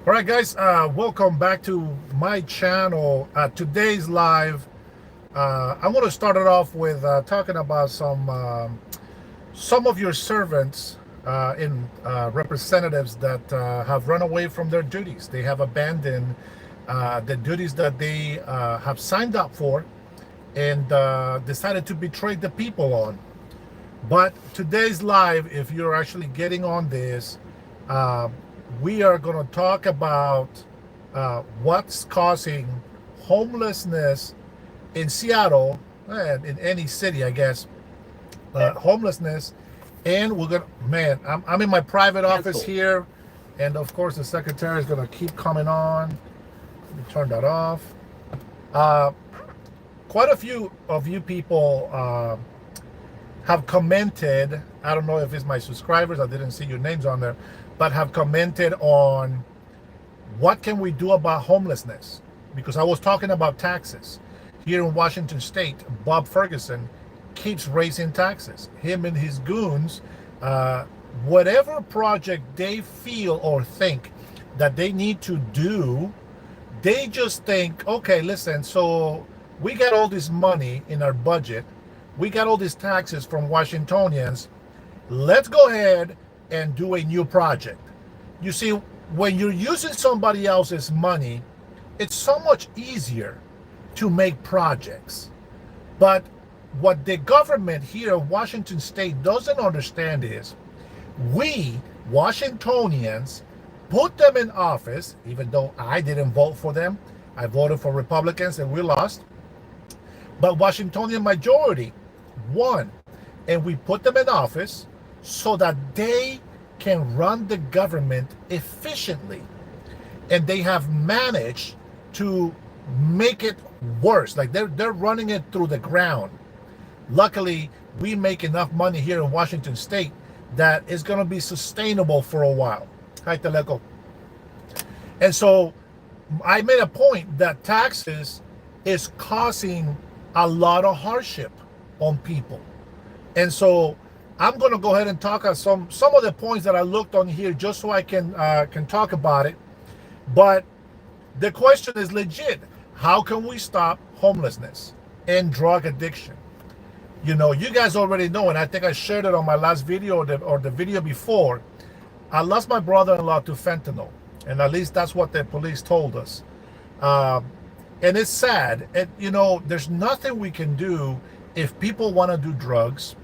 All right, guys, welcome back to my channel. Today's live, I'm going to start it off with talking about some of your servants in representatives that have run away from their duties. They have abandoned the duties that they have signed up for and decided to betray the people on. But today's live, if you're actually getting on this, uh, we are going to talk about what's causing homelessness in Seattle and in any city, I guess. Homelessness, and we're gonna, man, I'm in my private office here, and of course the secretary is gonna keep coming on. Let me turn that off. Quite a few of you people have commented. I don't know if it's my subscribers, I didn't see your names on there, but have commented on what can we do about homelessness, because I was talking about taxes here in Washington State. Bob Ferguson keeps raising taxes, him and his goons. Whatever project they feel or think that they need to do, they just think, okay, listen, so we got all this money in our budget, we got all these taxes from Washingtonians, let's go ahead and do a new project. You see, when you're using somebody else's money, it's so much easier to make projects. But what the government here in Washington State doesn't understand is we, Washingtonians, put them in office, even though I didn't vote for them. I voted for Republicans and we lost. But Washingtonian majority won. And we put them in office so that they can run the government efficiently. And they have managed to make it worse. Like they're running it through the ground. Luckily, we make enough money here in Washington State that it's going to be sustainable for a while. Hi, Teleco. And so I made a point that taxes is causing a lot of hardship on people. And so I'm going to go ahead and talk on some of the points that I looked on here just so I can talk about it. But the question is legit. How can we stop homelessness and drug addiction? You know, you guys already know, and I think I shared it on my last video or the video before. I lost my brother-in-law to fentanyl, and at least that's what the police told us. And it's sad. And, you know, there's nothing we can do if people want to do drugs.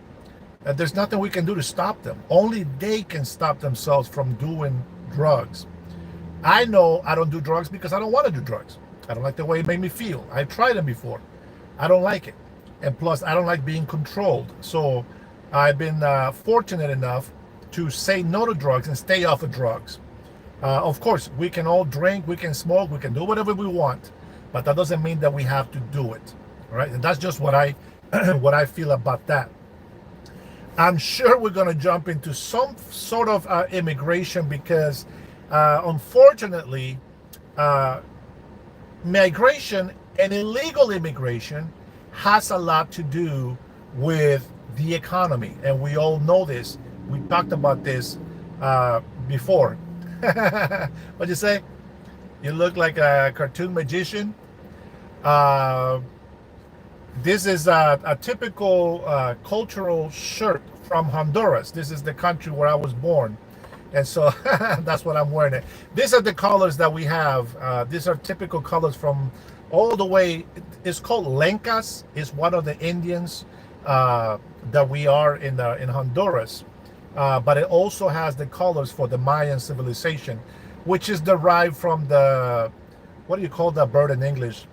There's nothing we can do to stop them. Only they can stop themselves from doing drugs. I know I don't do drugs because I don't want to do drugs. I don't like the way it made me feel. I tried them before. I don't like it. And plus, I don't like being controlled. So I've been fortunate enough to say no to drugs and stay off of drugs. Of course, we can all drink, we can smoke, we can do whatever we want, but that doesn't mean that we have to do it. All right, and that's just what I what I feel about that. I'm sure we're going to jump into some sort of immigration because, unfortunately, migration and illegal immigration has a lot to do with the economy, and we all know this. We talked about this before. What'd you say? You look like a cartoon magician. This is a typical cultural shirt from Honduras. This is the country where I was born, and so that's what I'm wearing. These are the colors that we have. These are typical colors from all the way. It's called Lencas. It's one of the Indians that we are in Honduras. But it also has the colors for the Mayan civilization, which is derived from the, what do you call that bird in English?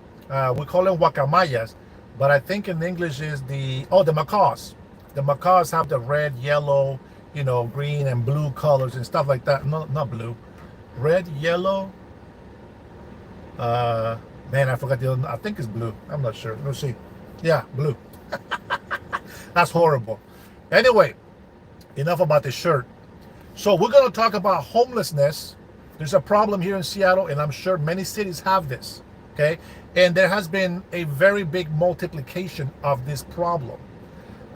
We call them guacamayas, but I think in English is the macaws. The macaws have the red, yellow, you know, green and blue colors and stuff like that. No, not blue. Red, yellow. Man, I forgot the other. I think it's blue. I'm not sure. Let's see. Yeah, blue. That's horrible. Anyway, enough about the shirt. So we're going to talk about homelessness. There's a problem here in Seattle, and I'm sure many cities have this. Okay, and there has been a very big multiplication of this problem.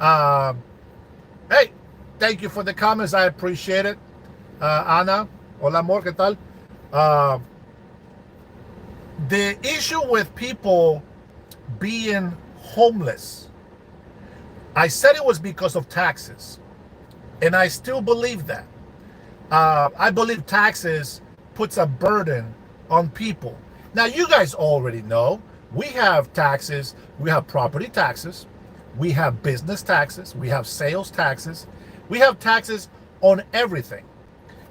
Hey, thank you for the comments. I appreciate it. Ana, hola amor, ¿qué tal? Uh, the issue with people being homeless, I said it was because of taxes, and I still believe that. I believe taxes puts a burden on people. Now, you guys already know we have taxes. We have property taxes. We have business taxes. We have sales taxes. We have taxes on everything.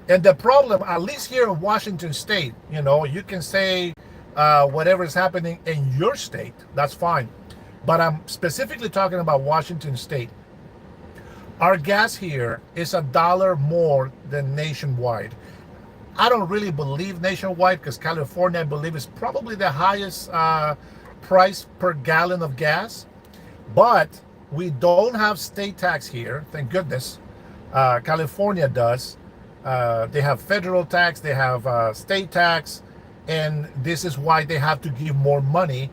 And the problem, at least here in Washington State, you can say whatever is happening in your state. That's fine. But I'm specifically talking about Washington State. Our gas here is $1 more than nationwide. I don't really believe nationwide because California, I believe, is probably the highest price per gallon of gas. But we don't have state tax here, thank goodness. California does. They have federal tax, they have state tax, and this is why they have to give more money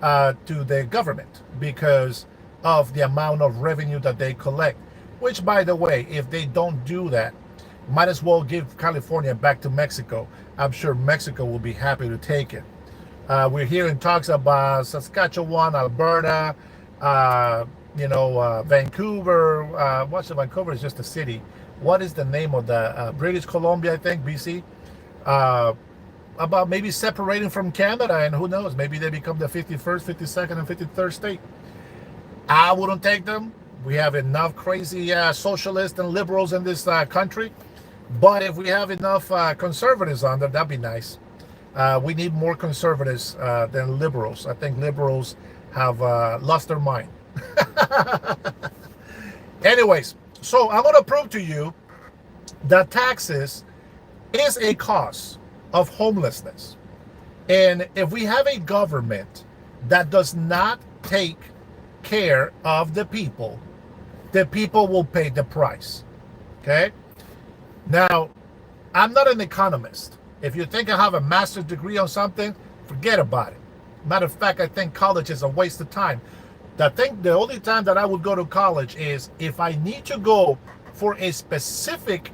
to the government because of the amount of revenue that they collect. Which, by the way, if they don't do that, might as well give California back to Mexico. I'm sure Mexico will be happy to take it. We're hearing talks about Saskatchewan, Alberta, Vancouver. Vancouver is just a city. What is the name of the British Columbia, I think, BC? About maybe separating from Canada, and who knows, maybe they become the 51st, 52nd, and 53rd state. I wouldn't take them. We have enough crazy socialists and liberals in this country. But if we have enough conservatives on there, that'd be nice. We need more conservatives than liberals. I think liberals have lost their mind. Anyways, so I'm going to prove to you that taxes is a cause of homelessness. And if we have a government that does not take care of the people will pay the price. Okay? Now, I'm not an economist. If you think I have a master's degree on something, forget about it. Matter of fact, I think college is a waste of time. The only time that I would go to college is if I need to go for a specific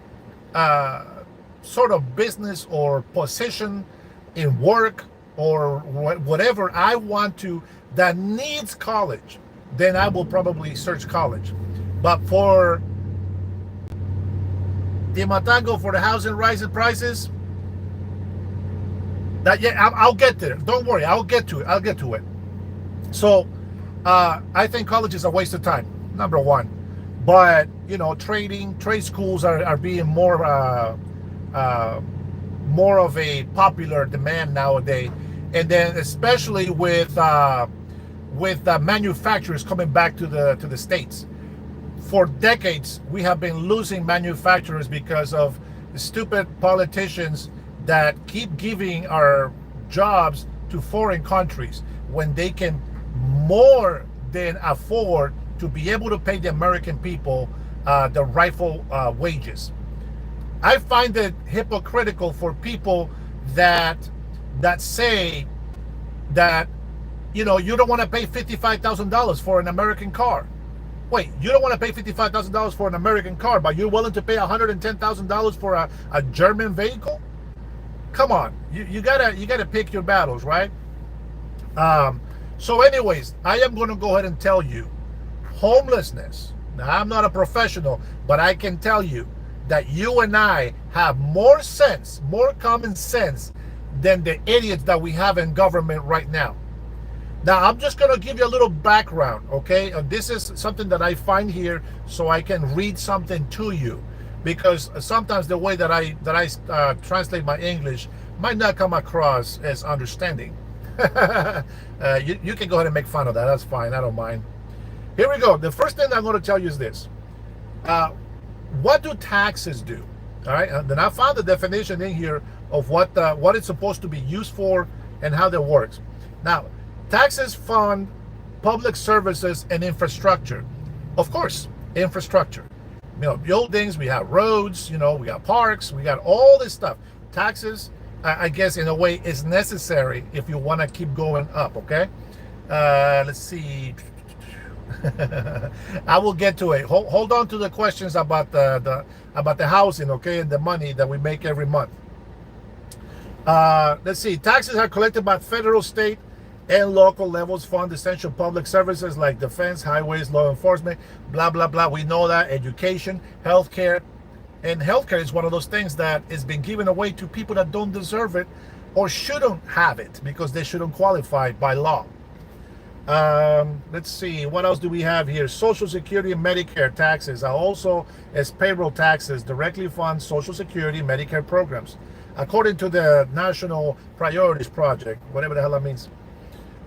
sort of business or position in work or whatever I want to that needs college, then I will probably search college. But for the Matango, for the housing rising prices, I'll get there. Don't worry, I'll get to it. So I think college is a waste of time, number one. But trade schools are being more of a popular demand nowadays, and then especially with manufacturers coming back to the states. For decades, we have been losing manufacturers because of the stupid politicians that keep giving our jobs to foreign countries when they can more than afford to be able to pay the American people the rightful wages. I find it hypocritical for people that say that you don't want to pay $55,000 for an American car. Wait, you don't want to pay $55,000 for an American car, but you're willing to pay $110,000 for a German vehicle? Come on, you gotta pick your battles, right? So anyways, I am going to go ahead and tell you, homelessness. Now, I'm not a professional, but I can tell you that you and I have more sense, more common sense than the idiots that we have in government right now. Now, I'm just going to give you a little background, okay? And this is something that I find here so I can read something to you, because sometimes the way that I translate my English might not come across as understanding. You can go ahead and make fun of that. That's fine. I don't mind. Here we go. The first thing I'm going to tell you is this. What do taxes do? All right. And then I found the definition in here of what it's supposed to be used for and how that works. Now, taxes fund public services and infrastructure. Of course, infrastructure. Buildings, we have roads, we got parks, we got all this stuff. Taxes, I guess, in a way, is necessary if you want to keep going up, okay? Let's see. I will get to it. Hold on to the questions about the housing, okay, and the money that we make every month. Let's see. Taxes are collected by federal, state, and local levels, fund essential public services like defense, highways, law enforcement, blah, blah, blah. We know that. Education, healthcare. And healthcare is one of those things that is being given away to people that don't deserve it or shouldn't have it because they shouldn't qualify by law. Let's see, what else do we have here? Social Security and Medicare taxes are also as payroll taxes directly fund Social Security and Medicare programs, according to the National Priorities Project, whatever the hell that means.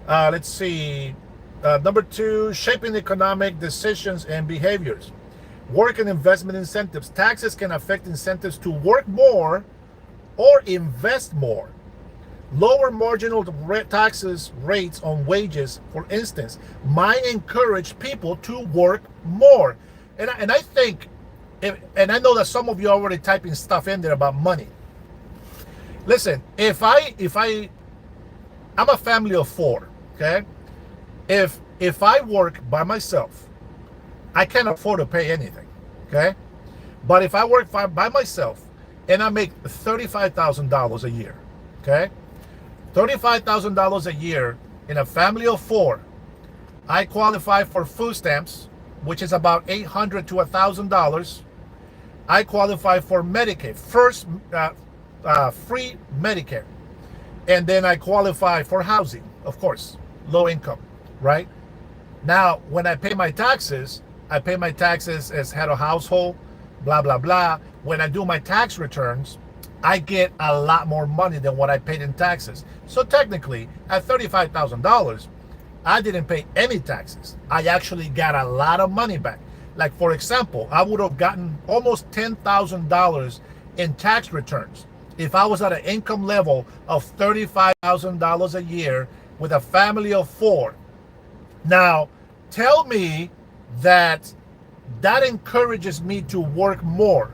Let's see. Number 2, shaping economic decisions and behaviors. Work and investment incentives. Taxes can affect incentives to work more or invest more. Lower marginal taxes rates on wages, for instance, might encourage people to work more. And I think, and I know that some of you are already typing stuff in there about money. Listen, I'm a family of 4, okay? If I work by myself, I can't afford to pay anything, okay? But if I work by myself and I make $35,000 a year, okay? $35,000 a year in a family of 4, I qualify for food stamps, which is about $800 to $1,000. I qualify for Medicaid, first free Medicare, and then I qualify for housing, of course, low income, right? Now, when I pay my taxes as head of household, blah, blah, blah. When I do my tax returns, I get a lot more money than what I paid in taxes. So technically, at $35,000, I didn't pay any taxes. I actually got a lot of money back. Like, for example, I would have gotten almost $10,000 in tax returns if I was at an income level of $35,000 a year with a family of 4. Now, tell me that encourages me to work more.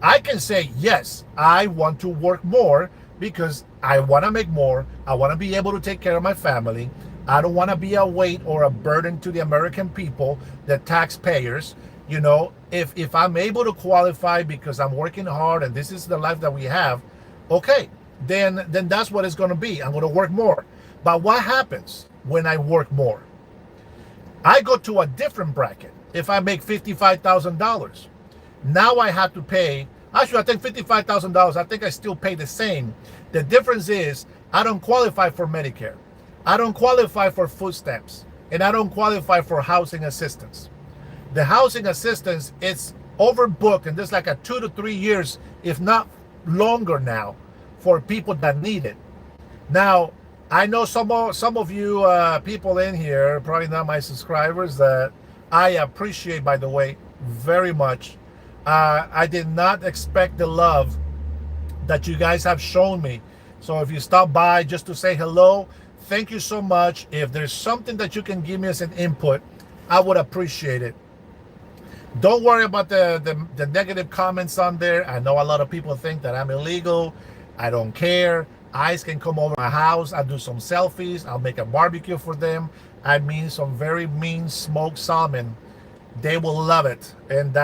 I can say, yes, I want to work more because I want to make more. I want to be able to take care of my family. I don't want to be a weight or a burden to the American people, the taxpayers. You know, if I'm able to qualify because I'm working hard and this is the life that we have, okay, then that's what it's going to be. I'm going to work more. But what happens when I work more? I go to a different bracket. If I make $55,000, now I have to pay. Actually, I think $55,000, I think I still pay the same. The difference is I don't qualify for Medicare. I don't qualify for food stamps. And I don't qualify for housing assistance. The housing assistance, it's overbooked, and there's like a 2 to 3 years, if not longer now, for people that need it. Now, I know some of you people in here, probably not my subscribers, that I appreciate, by the way, very much. I did not expect the love that you guys have shown me. So if you stop by just to say hello, thank you so much. If there's something that you can give me as an input, I would appreciate it. Don't worry about the negative comments on there. I know a lot of people think that I'm illegal. I don't care. ICE can come over my house. I'll do some selfies. I'll make a barbecue for them. I mean, some very mean smoked salmon. They will love it. And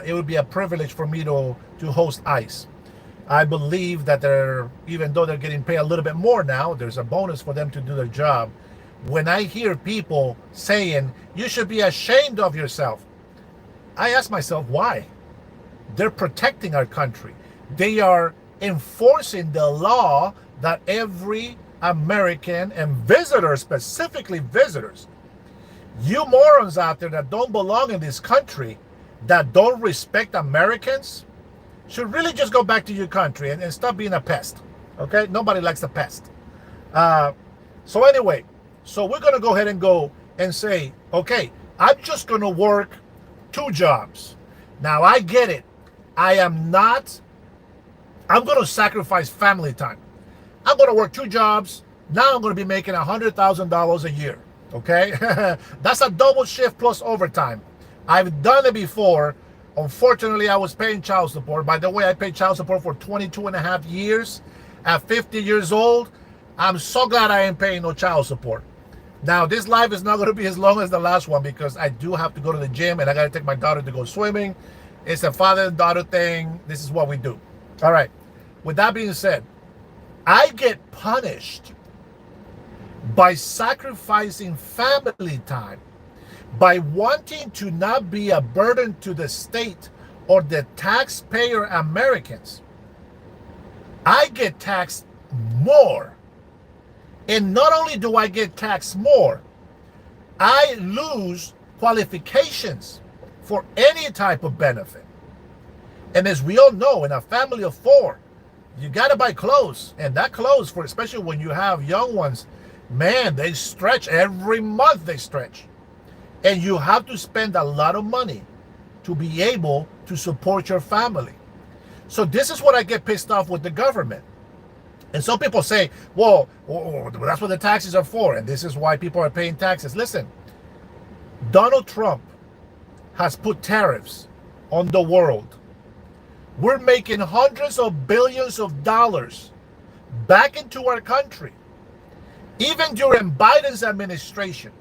it would be a privilege for me to host ICE. I believe that even though they're getting paid a little bit more now, there's a bonus for them to do their job. When I hear people saying, you should be ashamed of yourself, I ask myself, why? They're protecting our country. They are enforcing the law that every American and visitors, specifically visitors, you morons out there that don't belong in this country, that don't respect Americans, should really just go back to your country and stop being a pest. Okay? Nobody likes a pest. So anyway, so we're going to go ahead and go and say, okay, I'm just going to work 2 jobs. Now, I get it. I'm going to sacrifice family time. I'm going to work 2 jobs. Now I'm going to be making $100,000 a year. Okay? That's a double shift plus overtime. I've done it before. Unfortunately, I was paying child support. By the way, I paid child support for 22 and a half years. At 50 years old, I'm so glad I ain't paying no child support. Now, this life is not going to be as long as the last one because I do have to go to the gym and I got to take my daughter to go swimming. It's a father and daughter thing. This is what we do. All right. With that being said, I get punished by sacrificing family time, by wanting to not be a burden to the state or the taxpayer Americans. I get taxed more. And not only do I get taxed more, I lose qualifications for any type of benefit. And as we all know, in a family of four, you got to buy clothes. And that clothes, for especially when you have young ones, man, they stretch every month, they stretch. And you have to spend a lot of money to be able to support your family. So this is what I get pissed off with the government. And some people say, well, that's what the taxes are for, and this is why people are paying taxes. Listen, Donald Trump has put tariffs on the world. We're making hundreds of billions of dollars back into our country. Even during Biden's administration,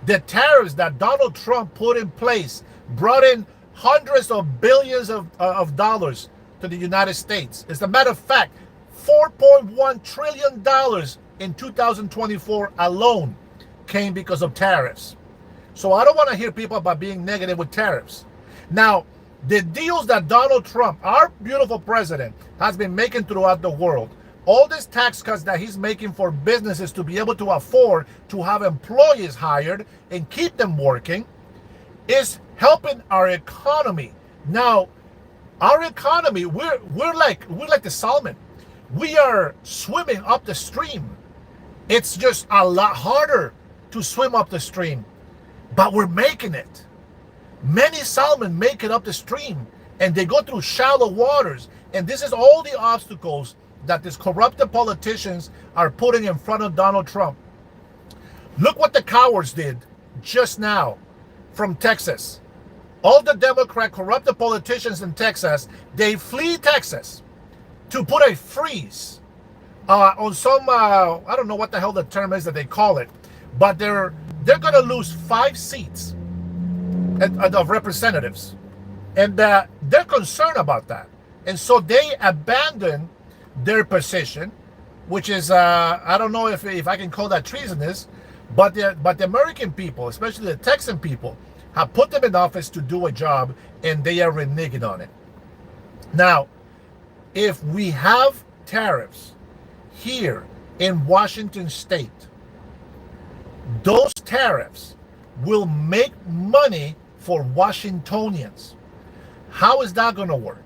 the tariffs that Donald Trump put in place brought in hundreds of billions of dollars to the United States. As a matter of fact, $4.1 trillion in 2024 alone came because of tariffs. So I don't want to hear people about being negative with tariffs. Now, the deals that Donald Trump, our beautiful president, has been making throughout the world, all these tax cuts that he's making for businesses to be able to afford to have employees hired and keep them working, is helping our economy. Now, our economy, we're like the salmon. We are swimming up the stream. It's just a lot harder to swim up the stream, but we're making it. Many salmon make it up the stream, and they go through shallow waters. And this is all the obstacles that these corrupted politicians are putting in front of Donald Trump. Look what the cowards did just now from Texas. All the Democrat corrupted politicians in Texas, they flee Texas to put a freeze on some, I don't know what the hell the term is that they call it, but they're going to lose 5 seats of representatives. And they're concerned about that. And so they abandon their position, which is, I don't know if I can call that treasonous, but the American people, especially the Texan people, have put them in office to do a job, and they are reneging on it. Now, if we have tariffs here in Washington state, those tariffs will make money for Washingtonians. How is that going to work?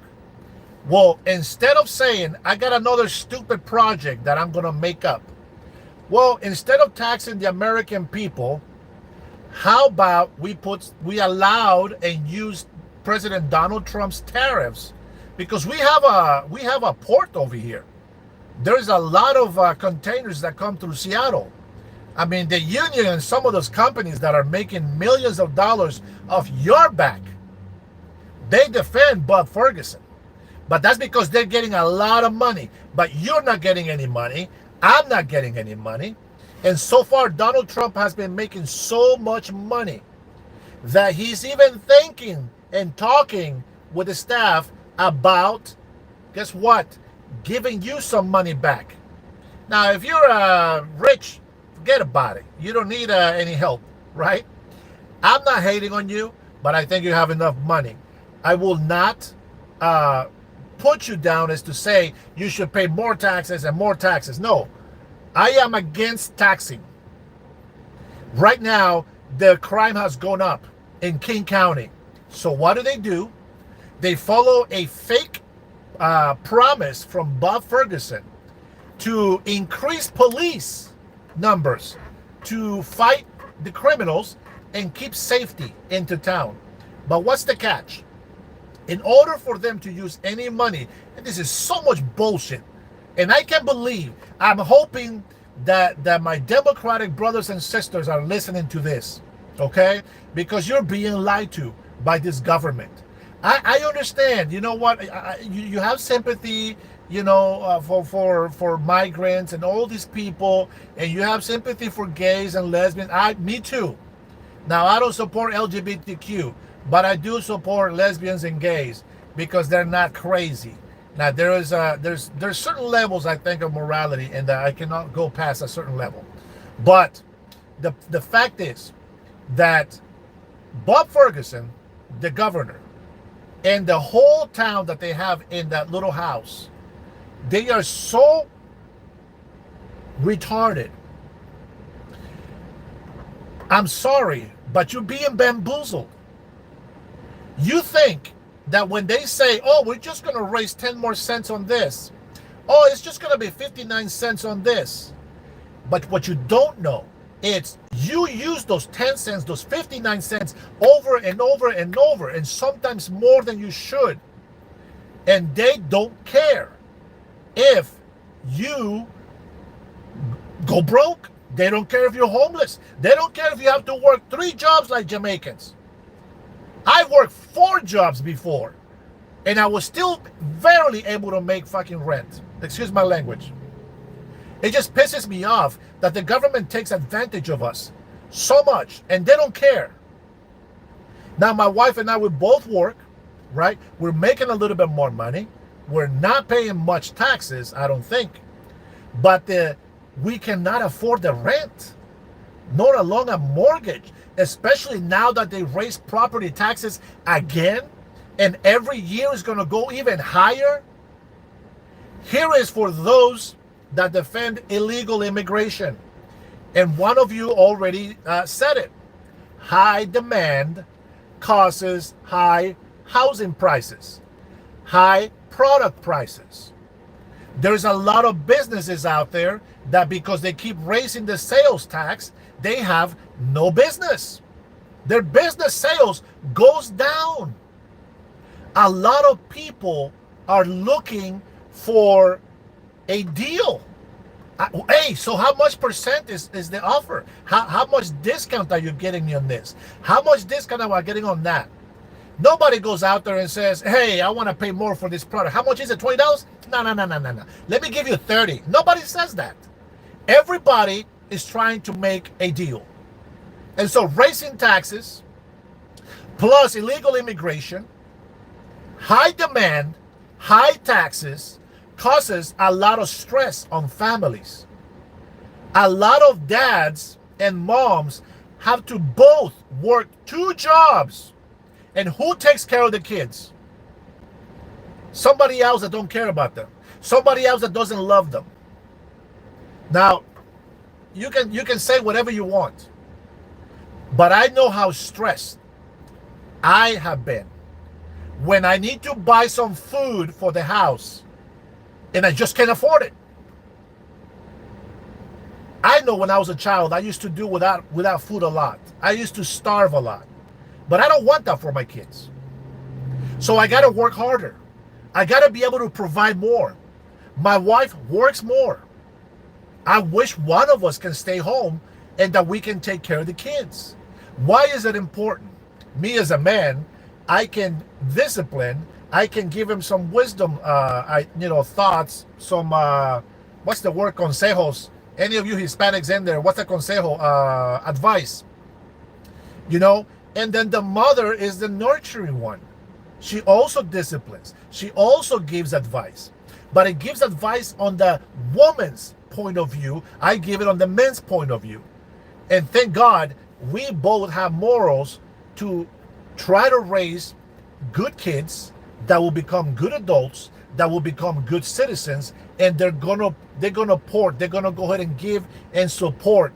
Well, instead of saying, I got another stupid project that I'm going to make up, well, instead of taxing the American people, how about we allowed and used President Donald Trump's tariffs? Because we have a port over here. There's a lot of containers that come through Seattle. I mean, the union and some of those companies that are making millions of dollars off your back, they defend Bob Ferguson. But that's because they're getting a lot of money. But you're not getting any money. I'm not getting any money. And so far, Donald Trump has been making so much money that he's even thinking and talking with the staff about, guess what, giving you some money back. Now, if you're rich, forget about it. You don't need any help, right? I'm not hating on you, but I think you have enough money. I will not put you down as to say you should pay more taxes and more taxes. No, I am against taxing. Right now, the crime has gone up in King County. So what do? They follow a fake promise from Bob Ferguson to increase police numbers to fight the criminals and keep safety into town. But what's the catch? In order for them to use any money, and this is so much bullshit, and I can't believe, I'm hoping that my Democratic brothers and sisters are listening to this, okay? Because you're being lied to by this government. I understand, you know what, you have sympathy, you know, for migrants and all these people, and you have sympathy for gays and lesbians. Me too. Now, I don't support LGBTQ, but I do support lesbians and gays because they're not crazy. Now there's certain levels I think of morality, and that I cannot go past a certain level. But the fact is that Bob Ferguson, the governor, and the whole town that they have in that little house, they are so retarded. I'm sorry, but you're being bamboozled. You think that when they say, oh, we're just going to raise 10 more cents on this, oh, it's just going to be 59 cents on this. But what you don't know, it's you use those 10 cents, those 59 cents over and over and over, and sometimes more than you should. And they don't care if you go broke. They don't care if you're homeless. They don't care if you have to work 3 jobs like Jamaicans. I worked 4 jobs before, and I was still barely able to make fucking rent. Excuse my language. It just pisses me off that the government takes advantage of us so much, and they don't care. Now, my wife and I, we both work, right? We're making a little bit more money. We're not paying much taxes, I don't think. But we cannot afford the rent, nor alone a mortgage, especially now that they raised property taxes again, and every year is going to go even higher. Here is for those that defend illegal immigration. And one of you already said it. High demand causes high housing prices, high product prices. There's a lot of businesses out there that because they keep raising the sales tax, they have no business. Their business sales goes down. A lot of people are looking for a deal. Hey, so how much percent is the offer? How much discount are you getting on this? How much discount am I getting on that? Nobody goes out there and says, hey, I want to pay more for this product. How much is it? $20? No. Let me give you 30. Nobody says that. Everybody is trying to make a deal. And so raising taxes, plus illegal immigration, high demand, high taxes, causes a lot of stress on families. A lot of dads and moms have to both work 2 jobs. And who takes care of the kids? Somebody else that don't care about them. Somebody else that doesn't love them. Now, you can say whatever you want. But I know how stressed I have been when I need to buy some food for the house and I just can't afford it. I know when I was a child, I used to do without food a lot. I used to starve a lot. But I don't want that for my kids. So I got to work harder. I got to be able to provide more. My wife works more. I wish one of us can stay home and that we can take care of the kids. Why is it important? Me as a man, I can discipline. I can give him some wisdom, thoughts, some, what's the word, consejos. Any of you Hispanics in there, what's the consejo? Advice. And then the mother is the nurturing one. She also disciplines. She also gives advice. But it gives advice on the woman's point of view. I give it on the men's point of view. And thank God, we both have morals to try to raise good kids that will become good adults, that will become good citizens, and they're gonna go ahead and give and support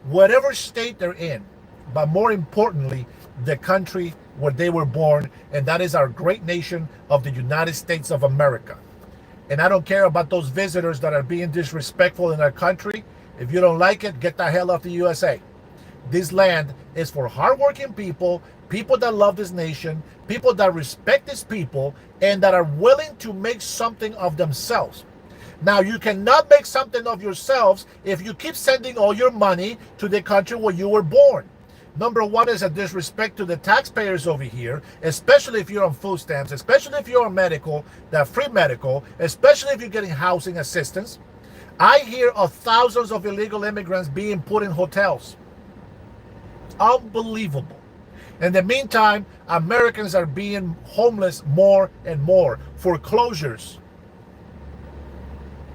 whatever state they're in. But more importantly, the country where they were born, and that is our great nation of the United States of America. And I don't care about those visitors that are being disrespectful in our country. If you don't like it, get the hell out of the USA. This land is for hardworking people, people that love this nation, people that respect this people, and that are willing to make something of themselves. Now, you cannot make something of yourselves if you keep sending all your money to the country where you were born. Number one is a disrespect to the taxpayers over here, especially if you're on food stamps, especially if you're on medical, that free medical, especially if you're getting housing assistance. I hear of thousands of illegal immigrants being put in hotels. Unbelievable. In the meantime, Americans are being homeless more and more. Foreclosures.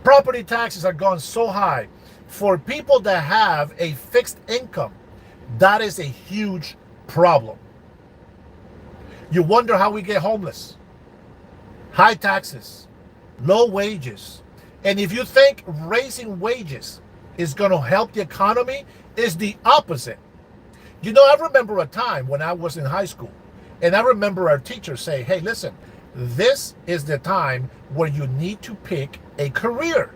Property taxes are gone so high. For people that have a fixed income, that is a huge problem. You wonder how we get homeless. High taxes, low wages. And if you think raising wages is going to help the economy, it's the opposite. You know, I remember a time when I was in high school, and I remember our teacher say, hey, listen, this is the time where you need to pick a career.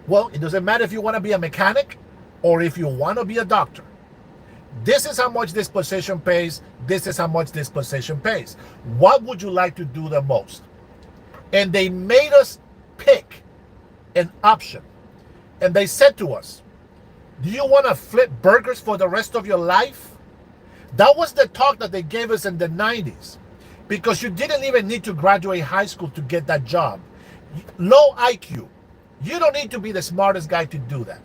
Well, it doesn't matter if you want to be a mechanic or if you want to be a doctor. This is how much this position pays. This is how much this position pays. What would you like to do the most? And they made us pick an option. And they said to us, do you want to flip burgers for the rest of your life? That was the talk that they gave us in the 90s, because you didn't even need to graduate high school to get that job. Low IQ. You don't need to be the smartest guy to do that.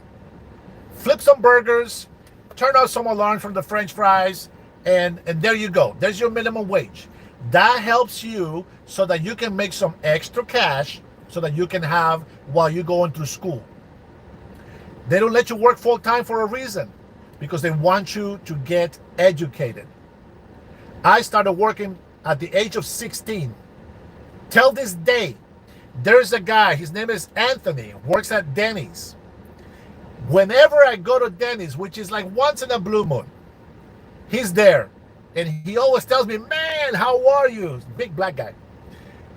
Flip some burgers, turn out some alarms from the French fries, and there you go. There's your minimum wage. That helps you so that you can make some extra cash so that you can have while you're going through school. They don't let you work full time for a reason, because they want you to get educated. I started working at the age of 16. Till this day, there's a guy, his name is Anthony, works at Denny's. Whenever I go to Denny's, which is like once in a blue moon, he's there. And he always tells me, man, how are you? Big black guy.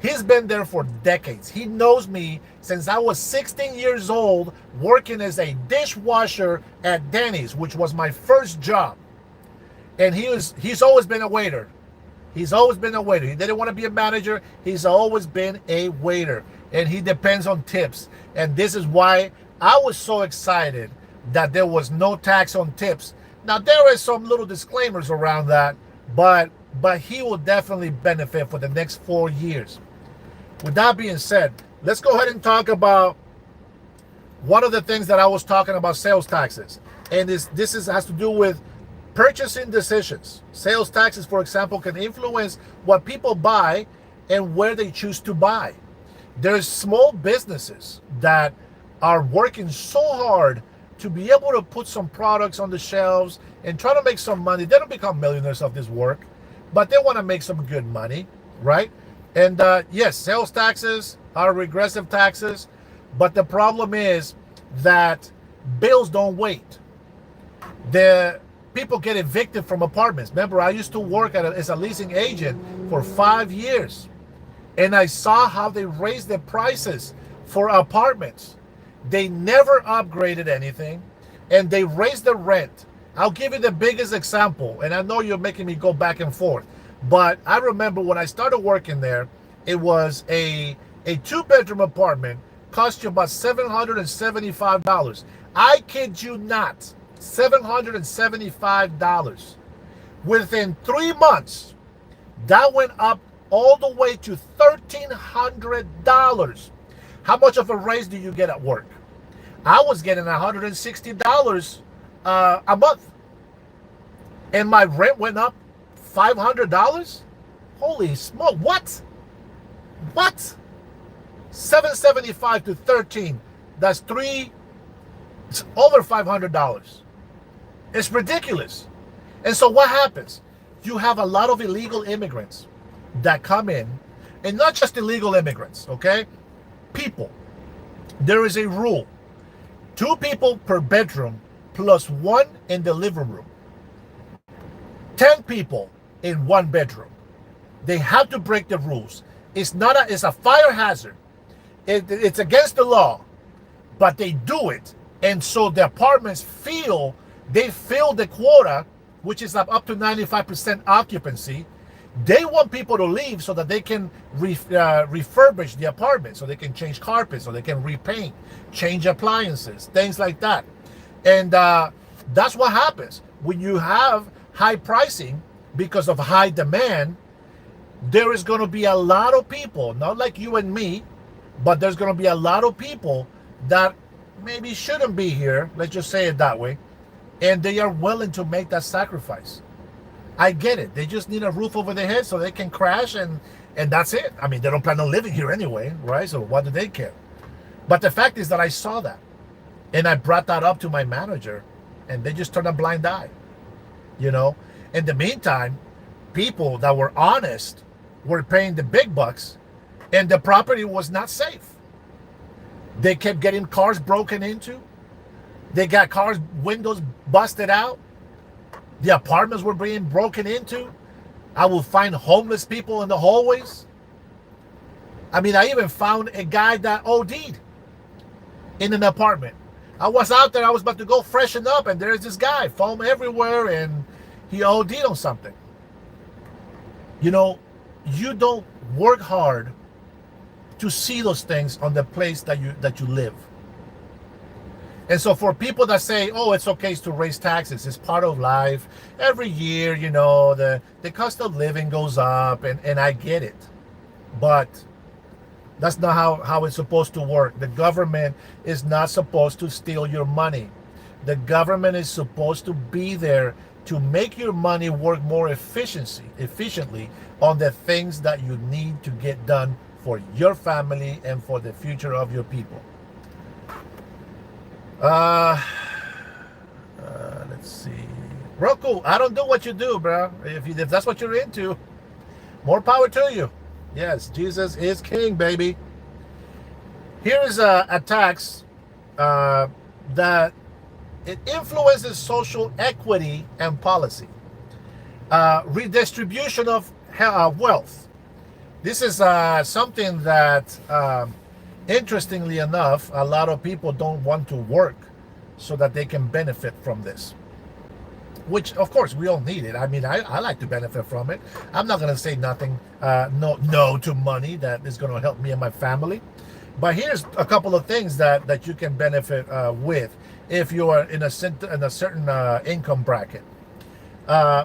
He's been there for decades. He knows me since I was 16 years old, working as a dishwasher at Denny's, which was my first job. And he's always been a waiter. He's always been a waiter. He didn't want to be a manager. He's always been a waiter. And he depends on tips. And this is why I was so excited that there was no tax on tips. Now, there is some little disclaimers around that, but he will definitely benefit for the next 4 years. With that being said, let's go ahead and talk about one of the things that I was talking about, sales taxes. And this has to do with purchasing decisions. Sales taxes, for example, can influence what people buy and where they choose to buy. There's small businesses that are working so hard to be able to put some products on the shelves and try to make some money. They don't become millionaires of this work, but they want to make some good money, right? And yes, sales taxes are regressive taxes, but the problem is that bills don't wait. The people get evicted from apartments. Remember, I used to work as a leasing agent for 5 years, and I saw how they raised the prices for apartments. They never upgraded anything, and they raised the rent. I'll give you the biggest example, and I know you're making me go back and forth, but I remember when I started working there, it was a 2-bedroom apartment, cost you about $775. I kid you not, $775. Within 3 months, that went up all the way to $1,300. How much of a raise do you get at work? I was getting $160 a month. And my rent went up $500? Holy smoke, what? What? $775 to $13. That's it's over $500. It's ridiculous. And so what happens? You have a lot of illegal immigrants that come in, and not just illegal immigrants, okay? People. There is a rule. 2 people per bedroom plus 1 in the living room. 10 people in 1 bedroom. They have to break the rules. It's a fire hazard. It's against the law, but they do it. And so the apartments fill the quota, which is up to 95% occupancy. They want people to leave so that they can refurbish the apartment, so they can change carpets, so they can repaint, change appliances, things like that. And that's what happens when you have high pricing because of high demand. There is going to be a lot of people, not like you and me, but there's going to be a lot of people that maybe shouldn't be here, let's just say it that way, and they are willing to make that sacrifice. I get it. They just need a roof over their head so they can crash, and that's it. I mean, they don't plan on living here anyway, right? So what do they care? But the fact is that I saw that, and I brought that up to my manager, and they just turned a blind eye. You know, in the meantime, people that were honest were paying the big bucks, and the property was not safe. They kept getting cars broken into. They got cars windows busted out. The apartments were being broken into. I would find homeless people in the hallways. I mean, I even found a guy that OD'd in an apartment. I was out there, I was about to go freshen up, and there's this guy, foam everywhere, and he OD'd on something. You know, you don't work hard to see those things on the place that you live. And so for people that say, oh, it's okay to raise taxes, it's part of life. Every year, you know, the cost of living goes up, and I get it. But that's not how it's supposed to work. The government is not supposed to steal your money. The government is supposed to be there to make your money work more efficiently on the things that you need to get done for your family and for the future of your people. Let's see. Roku, I don't do what you do, bro. If that's what you're into, more power to you. Yes, Jesus is king, baby. Here is a tax that it influences social equity and policy. Redistribution of wealth. This is something that, interestingly enough, a lot of people don't want to work so that they can benefit from this. Which, of course, we all need it. I mean, I like to benefit from it. I'm not going to say nothing, no to money that is going to help me and my family. But here's a couple of things that you can benefit with if you are in a certain income bracket.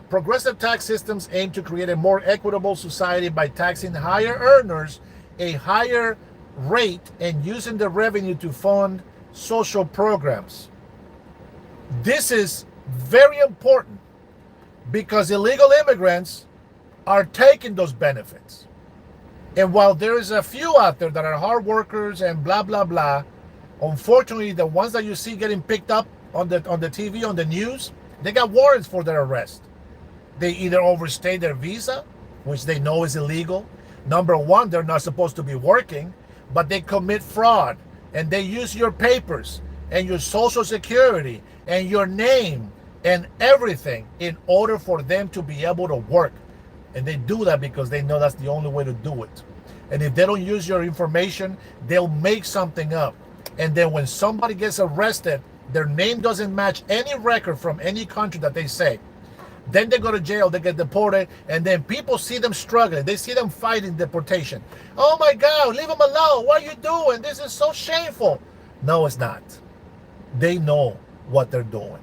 Progressive tax systems aim to create a more equitable society by taxing higher earners a higher rate and using the revenue to fund social programs. This is very important because illegal immigrants are taking those benefits. And while there is a few out there that are hard workers and blah, blah, blah, unfortunately, the ones that you see getting picked up on the TV, on the news, they got warrants for their arrest. They either overstay their visa, which they know is illegal. Number one, they're not supposed to be working, but they commit fraud, and they use your papers and your social security and your name and everything in order for them to be able to work. And they do that because they know that's the only way to do it. And if they don't use your information, they'll make something up. And then when somebody gets arrested, their name doesn't match any record from any country that they say. Then they go to jail, they get deported, and then people see them struggling. They see them fighting deportation. Oh my God, leave them alone. What are you doing? This is so shameful. No, it's not. They know what they're doing.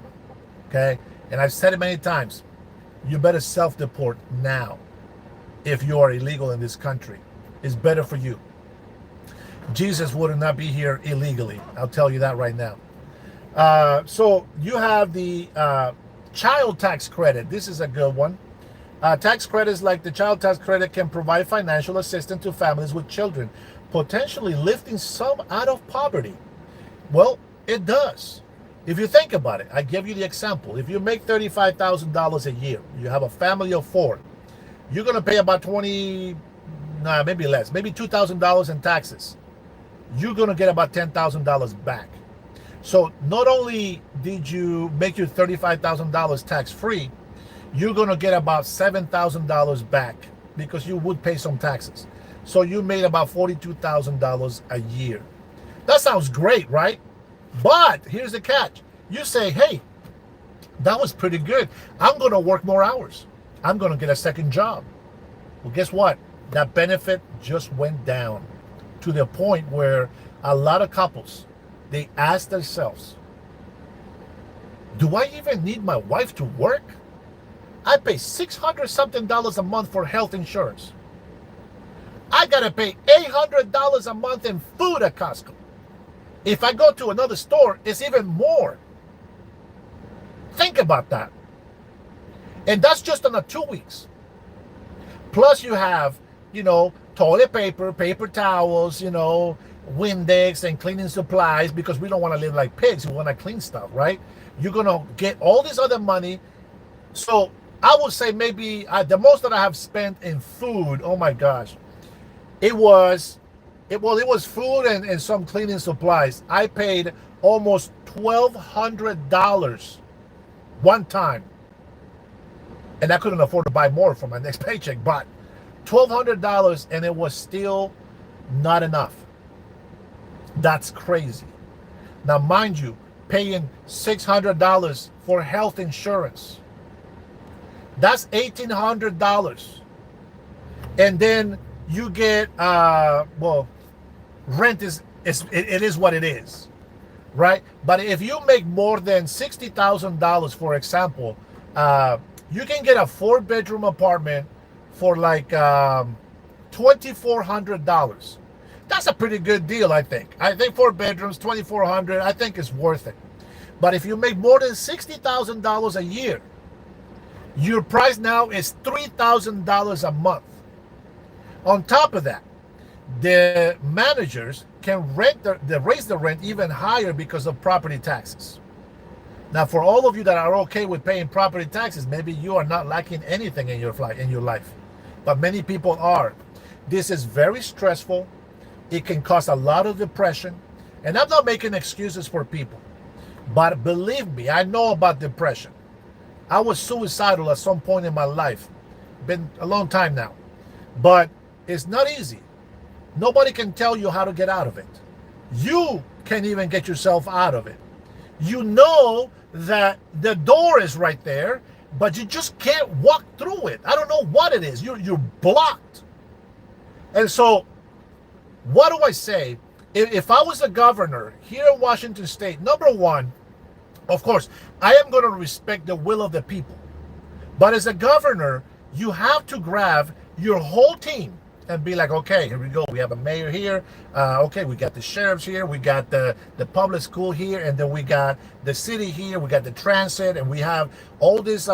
Okay? And I've said it many times. You better self-deport now if you are illegal in this country. It's better for you. Jesus would not be here illegally. I'll tell you that right now. So you have the child tax credit. This is a good one. Tax credits like the child tax credit can provide financial assistance to families with children, potentially lifting some out of poverty. Well, it does. If you think about it, I give you the example. If you make $35,000 a year, you have a family of 4, you're going to pay about maybe less, maybe $2,000 in taxes. You're going to get about $10,000 back. So not only did you make your $35,000 tax-free, you're going to get about $7,000 back because you would pay some taxes. So you made about $42,000 a year. That sounds great, right? But here's the catch. You say, hey, that was pretty good. I'm going to work more hours. I'm going to get a second job. Well, guess what? That benefit just went down to the point where a lot of couples, they ask themselves, do I even need my wife to work? I pay $600 something a month for health insurance. I got to pay $800 a month in food at Costco. If I go to another store, it's even more. Think about that. And that's just on the 2 weeks. Plus you have, toilet paper, paper towels, Windex and cleaning supplies because we don't want to live like pigs. We want to clean stuff, right? You're going to get all this other money. So I would say maybe the most that I have spent in food, oh my gosh, it was food and some cleaning supplies. I paid almost $1,200 one time. And I couldn't afford to buy more for my next paycheck, but $1,200, and it was still not enough. That's crazy. Now, mind you, paying $600 for health insurance. That's $1,800. And then you get, rent it is what it is, right? But if you make more than $60,000, for example, you can get a 4-bedroom apartment for like $2,400. That's a pretty good deal, I think. I think 4 bedrooms, $2,400, I think it's worth it. But if you make more than $60,000 a year, your price now is $3,000 a month. On top of that, the managers can raise the rent even higher because of property taxes. Now, for all of you that are okay with paying property taxes, maybe you are not lacking anything in your life, but many people are. This is very stressful. It can cause a lot of depression, and I'm not making excuses for people, but believe me, I know about depression. I was suicidal at some point in my life. Been a long time now, but it's not easy. Nobody can tell you how to get out of it. You can't even get yourself out of it. You know that the door is right there, but you just can't walk through it. I don't know what it is. You're blocked. And so, what do I say? If I was a governor here in Washington State, number one, of course, I am going to respect the will of the people. But as a governor, you have to grab your whole team and be like, okay, here we go. We have a mayor here. Okay, we got the sheriffs here. We got the public school here. And then we got the city here. We got the transit. And we have all these,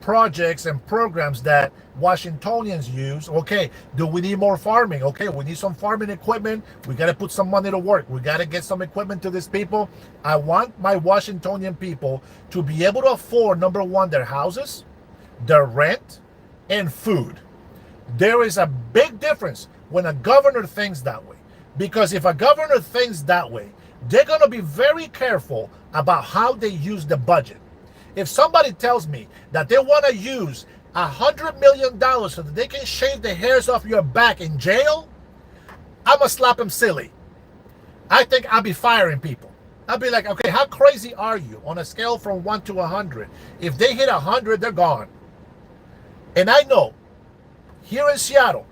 projects and programs that Washingtonians use. Okay, do we need more farming? Okay, we need some farming equipment. We got to put some money to work. We got to get some equipment to these people. I want my Washingtonian people to be able to afford, number one, their houses, their rent, and food. There is a big difference when a governor thinks that way. Because if a governor thinks that way, they're going to be very careful about how they use the budget. If somebody tells me that they want to use $100 million so that they can shave the hairs off your back in jail, I'm going to slap him silly. I think I'll be firing people. I'll be like, okay, how crazy are you on a scale from 1 to 100? If they hit 100, they're gone. And I know, here in Seattle,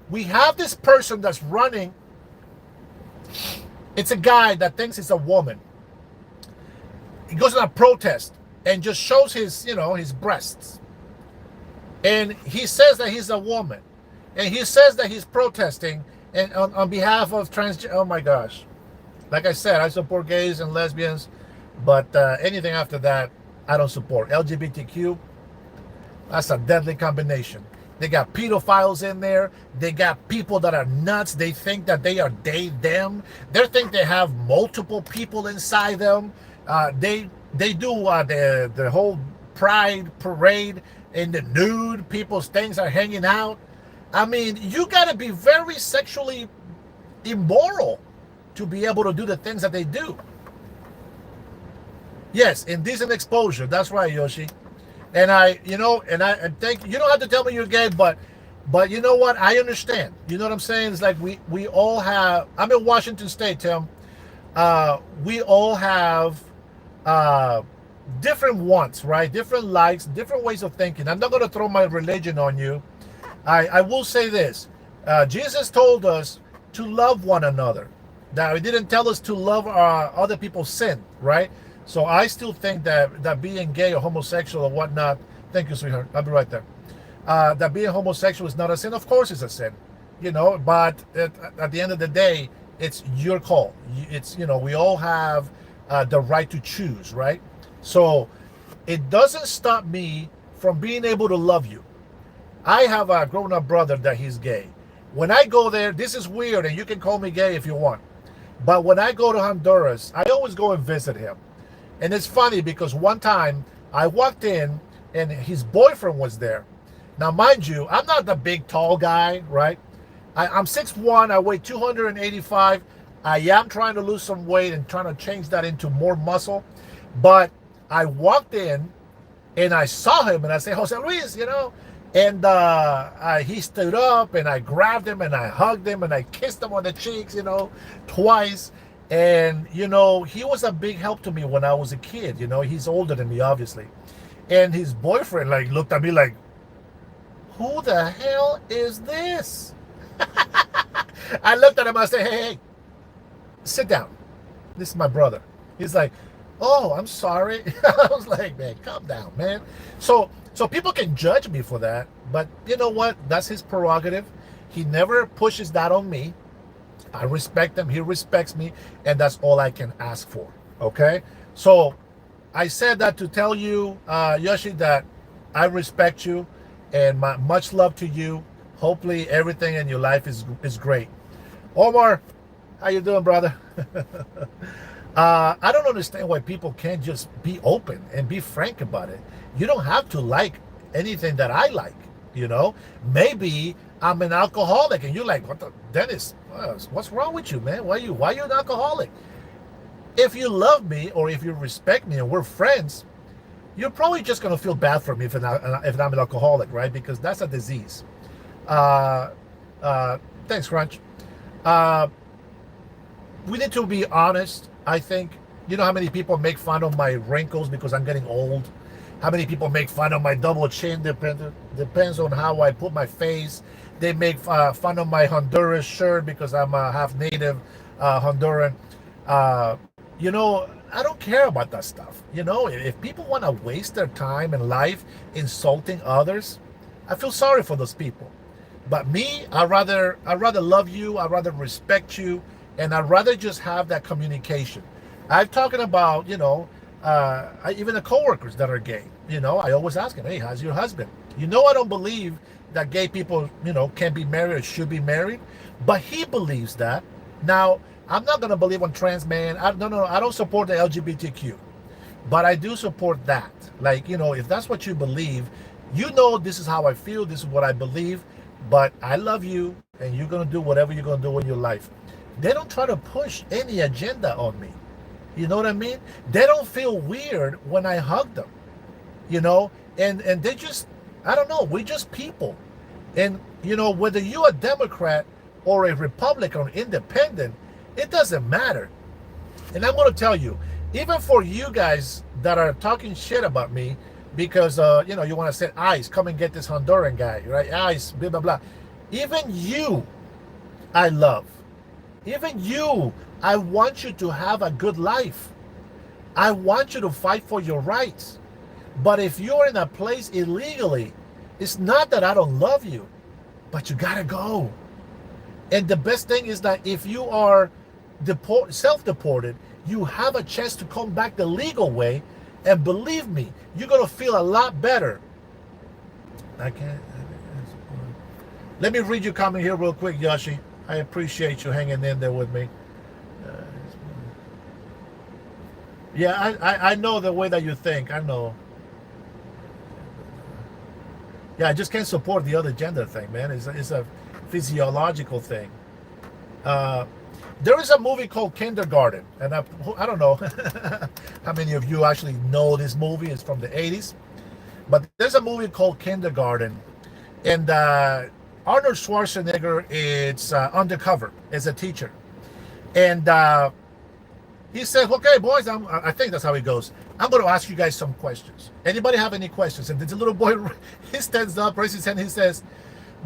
we have this person that's running. It's a guy that thinks it's a woman. He goes to a protest and just shows his breasts. And he says that he's a woman. And he says that he's protesting and on behalf of transgender. Oh my gosh. Like I said, I support gays and lesbians, but anything after that, I don't support. LGBTQ, that's a deadly combination. They got pedophiles in there. They got people that are nuts. They think that they are them. They think they have multiple people inside them. They do the whole pride parade in the nude. People's things are hanging out. I mean, you got to be very sexually immoral to be able to do the things that they do. Yes, indecent exposure. That's right, Yoshi. And I think you don't have to tell me you're gay, but you know what? I understand. You know what I'm saying? It's like we all have. I'm in Washington State, Tim. We all have different wants, right? Different likes, different ways of thinking. I'm not going to throw my religion on you. I will say this. Jesus told us to love one another. Now, he didn't tell us to love other people's sin, right? So I still think that being gay or homosexual or whatnot, thank you, sweetheart, I'll be right there. That being homosexual is not a sin. Of course it's a sin, but at the end of the day, it's your call. It's, we all have the right to choose, right? So it doesn't stop me from being able to love you. I have a grown-up brother that he's gay, When I go there, this is weird, and you can call me gay if you want. But when I go to Honduras, I always go and visit him. And it's funny because one time I walked in and his boyfriend was there. Now, mind you, I'm not the big tall guy, right? I'm 6'1", I weigh 285. I am trying to lose some weight and trying to change that into more muscle. But I walked in and I saw him and I said, Jose Luis, and he stood up and I grabbed him and I hugged him and I kissed him on the cheeks, twice. And, he was a big help to me when I was a kid. He's older than me, obviously. And his boyfriend looked at me like, who the hell is this? I looked at him, I said, hey, sit down. This is my brother. He's like, oh, I'm sorry. I was like, man, calm down, man. So people can judge me for that, but you know what? That's his prerogative. He never pushes that on me. I respect him. He respects me, and that's all I can ask for. Okay? So I said that to tell you, Yoshi, that I respect you, and much love to you. Hopefully everything in your life is great. Omar, how you doing, brother? I don't understand why people can't just be open and be frank about it. You don't have to like anything that I like, Maybe I'm an alcoholic and you're like, what the, Dennis, what's wrong with you, man? Why are you an alcoholic? If you love me or if you respect me and we're friends, you're probably just going to feel bad for me if I'm an alcoholic, right? Because that's a disease. Thanks, Crunch. We need to be honest, I think. You know how many people make fun of my wrinkles because I'm getting old? How many people make fun of my double chin? Depends on how I put my face. They make fun of my Honduras shirt because I'm a half native Honduran. I don't care about that stuff. If people want to waste their time and life insulting others, I feel sorry for those people. But me, I'd rather love you, I'd rather respect you, and I'd rather just have that communication. I'm talking about, even the coworkers that are gay. I always ask them, hey, how's your husband? I don't believe that gay people, can be married or should be married, but he believes that. Now, I'm not going to believe on trans man. I don't support the LGBTQ, but I do support that. If that's what you believe, this is how I feel, this is what I believe, but I love you, and you're going to do whatever you're going to do in your life. They don't try to push any agenda on me. You know what I mean? They don't feel weird when I hug them, and they just, I don't know, we're just people. And, whether you're a Democrat or a Republican or independent, it doesn't matter. And I'm going to tell you, even for you guys that are talking shit about me, because, you want to say, ICE, come and get this Honduran guy, right? ICE, blah, blah, blah. Even you, I love. Even you, I want you to have a good life. I want you to fight for your rights. But if you're in a place illegally, it's not that I don't love you, but you gotta go. And the best thing is that if you are self-deported, you have a chance to come back the legal way. And believe me, you're gonna feel a lot better. Let me read your comment here real quick, Yoshi. I appreciate you hanging in there with me. Yeah, I know the way that you think. I know. Yeah, I just can't support the other gender thing, man. It's a physiological thing. There is a movie called Kindergarten, and I don't know how many of you actually know this movie. It's from the 80s. But there's a movie called Kindergarten, and Arnold Schwarzenegger is undercover as a teacher. And he says, okay, boys, I think that's how he goes. I'm going to ask you guys some questions. Anybody have any questions? And the little boy, he stands up, raises his hand, he says,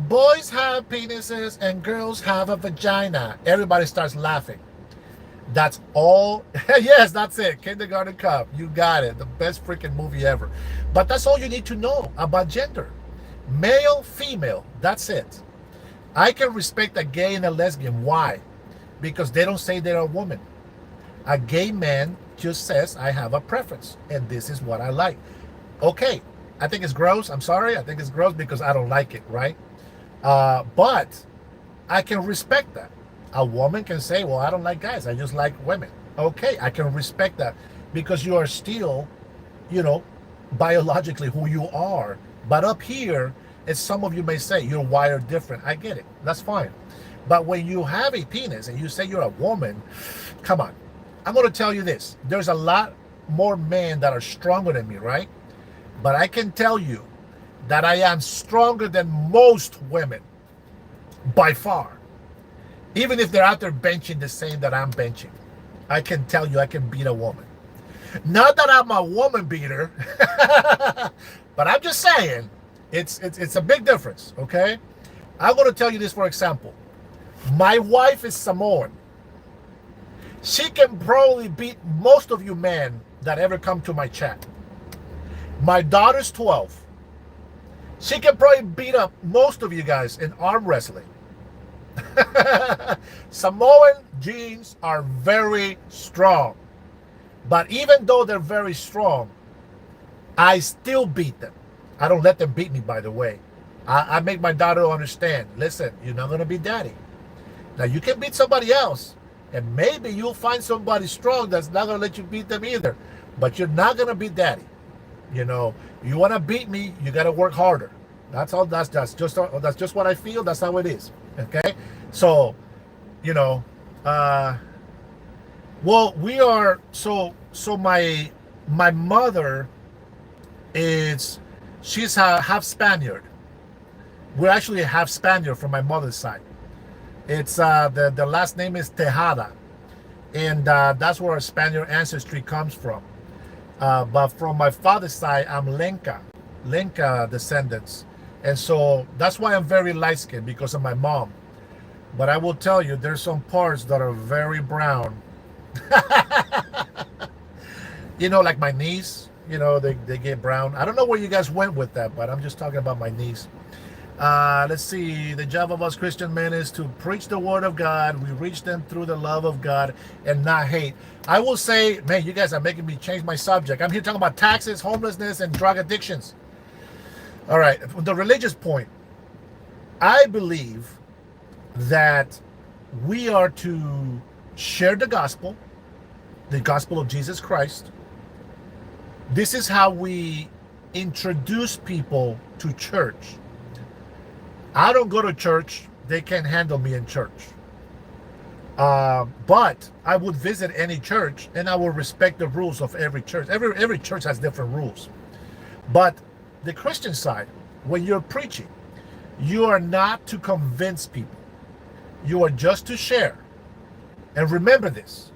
boys have penises and girls have a vagina. Everybody starts laughing. That's all. Yes, that's it. Kindergarten Cop. You got it. The best freaking movie ever. But that's all you need to know about gender. Male, female. That's it. I can respect a gay and a lesbian. Why? Because they don't say they're a woman. A gay man just says, I have a preference, and this is what I like. Okay, I think it's gross. I'm sorry. I think it's gross because I don't like it, right? But I can respect that. A woman can say, well, I don't like guys, I just like women. Okay, I can respect that because you are still, you know, biologically who you are. But up here, as some of you may say, you're wired different. I get it. That's fine. But when you have a penis and you say you're a woman, come on. I'm going to tell you this. There's a lot more men that are stronger than me, right? But I can tell you that I am stronger than most women by far. Even if they're out there benching the same that I'm benching, I can tell you I can beat a woman. Not that I'm a woman beater, but I'm just saying it's a big difference, okay? I'm going to tell you this, for example. My wife is Samoan. She can probably beat most of you men that ever come to my chat. My daughter's 12. She can probably beat up most of you guys in arm wrestling. Samoan genes are very strong. But even though they're very strong, I still beat them. I don't let them beat me, by the way. I make my daughter understand, listen, you're not going to be daddy. Now, you can beat somebody else, and maybe you'll find somebody strong that's not going to let you beat them either. But you're not going to beat daddy. You know, you want to beat me, you got to work harder. That's all. That's just what I feel. That's how it is. Okay? So, you know, well, we are, so my mother she's half Spaniard. We're actually half Spaniard from my mother's side. It's the last name is Tejada, and that's where our Spaniard ancestry comes from. But from my father's side, I'm Lenca descendants, and so that's why I'm very light skinned, because of my mom. But I will tell you, there's some parts that are very brown. You know, like my knees. You know, they get brown. I don't know where you guys went with that, but I'm just talking about my knees. Let's see. The job of us Christian men is to preach the word of God. We reach them through the love of God and not hate. I will say, man, you guys are making me change my subject. I'm here talking about taxes, homelessness, and drug addictions. All right. The religious point. I believe that we are to share the gospel of Jesus Christ. This is how we introduce people to church. I don't go to church. They can't handle me in church. But I would visit any church, and I will respect the rules of every church. Every church has different rules. But the Christian side, when you're preaching, you are not to convince people. You are just to share. And remember this.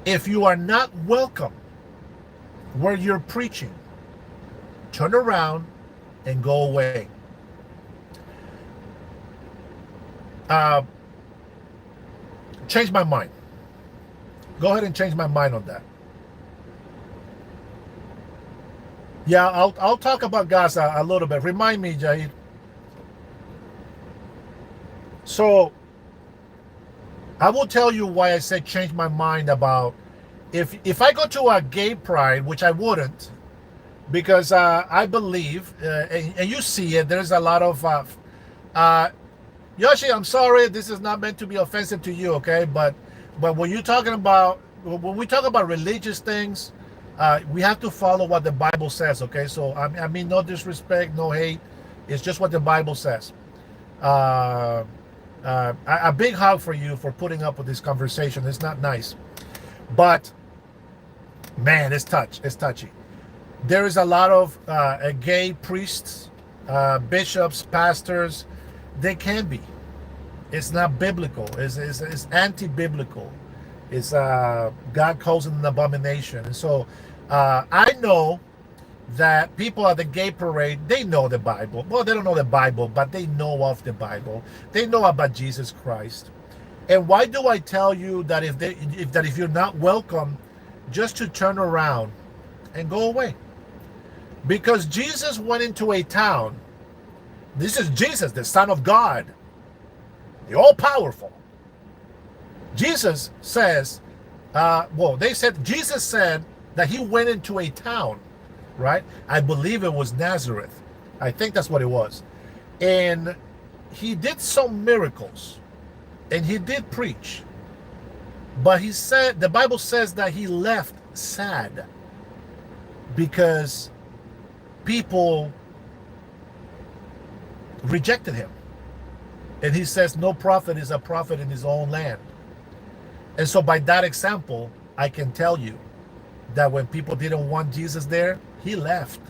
If you are not welcome where you're preaching, turn around and go away. Change my mind. Go ahead and change my mind on that. Yeah, I'll talk about Gaza a little bit. Remind me, Jahid. So I will tell you why I said change my mind about if I go to a gay pride, which I wouldn't, because I believe, and you see it, there's a lot of Yoshi, I'm sorry, this is not meant to be offensive to you, okay? But when we talk about religious things, we have to follow what the Bible says, okay? So I mean, no disrespect, no hate. It's just what the Bible says. A big hug for you for putting up with this conversation. It's not nice, but man, it's touchy. There is a lot of gay priests, bishops, pastors. They can be. It's not biblical. It's anti-biblical. It's God calls it an abomination. And so I know that people at the gay parade, they know the Bible. Well, they don't know the Bible, but they know of the Bible. They know about Jesus Christ. And why do I tell you that if you're not welcome, just to turn around and go away? Because Jesus went into a town. This is Jesus, the Son of God, the all-powerful. Jesus says, Jesus said that he went into a town, right? I believe it was Nazareth. I think that's what it was. And he did some miracles and he did preach, but he said, the Bible says that he left sad because people rejected him. And he says no prophet is a prophet in his own land. And so by that example, I can tell you that when people didn't want Jesus there, he left.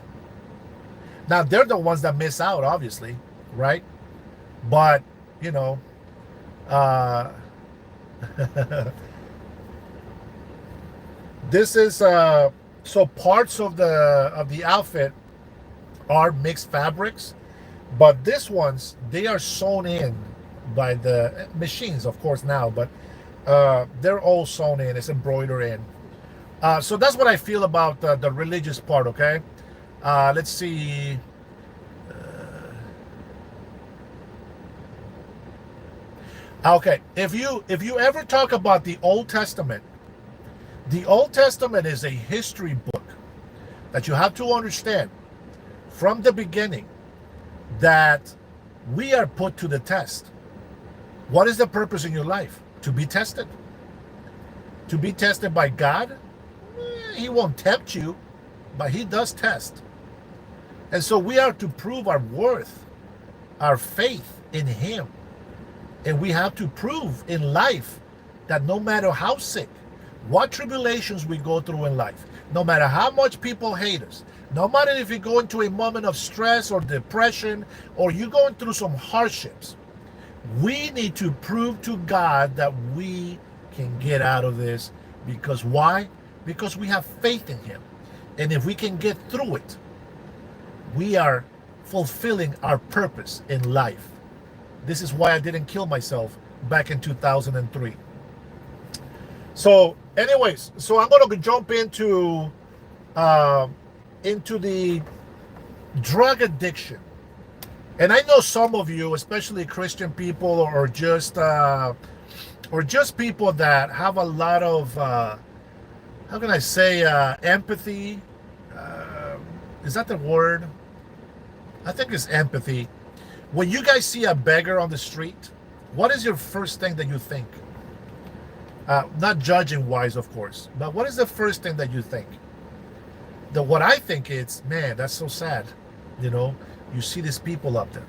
Now, they're the ones that miss out, obviously, right? But, you know, this is, so parts of the outfit are mixed fabrics, but these ones, they are sewn in by the machines, of course, now, but they're all sewn in, it's embroidered in. So that's what I feel about the religious part, okay? Let's see. Okay, if you ever talk about the Old Testament is a history book that you have to understand from the beginning that we are put to the test. What is the purpose in your life? To be tested. To be tested by God? He won't tempt you, but he does test. And so we are to prove our worth, our faith in him. And we have to prove in life that no matter how sick, what tribulations we go through in life, no matter how much people hate us, no matter if you go into a moment of stress or depression, or you're going through some hardships, we need to prove to God that we can get out of this. Because why? Because we have faith in him. And if we can get through it, we are fulfilling our purpose in life. This is why I didn't kill myself back in 2003. So anyways, so I'm going to jump into the drug addiction. And I know some of you, especially Christian people, or just people that have a lot of, how can I say, empathy. Is that the word? I think it's empathy. When you guys see a beggar on the street, what is your first thing that you think? Not judging wise, of course, but what is the first thing that you think? What I think is, man, that's so sad. You know, you see these people up there.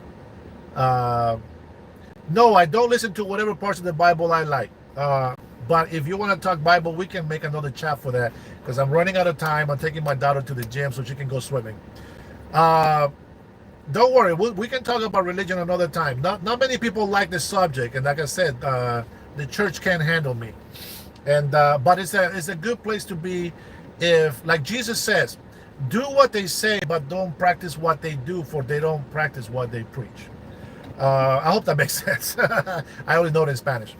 No, I don't listen to whatever parts of the Bible I like. But if you want to talk Bible, we can make another chat for that, because I'm running out of time. I'm taking my daughter to the gym so she can go swimming. Don't worry, we can talk about religion another time. Not many people like this subject, and like I said, the church can't handle me. And but it's a good place to be, if, like Jesus says, do what they say, but don't practice what they do, for they don't practice what they preach. I hope that makes sense. I only know it in Spanish.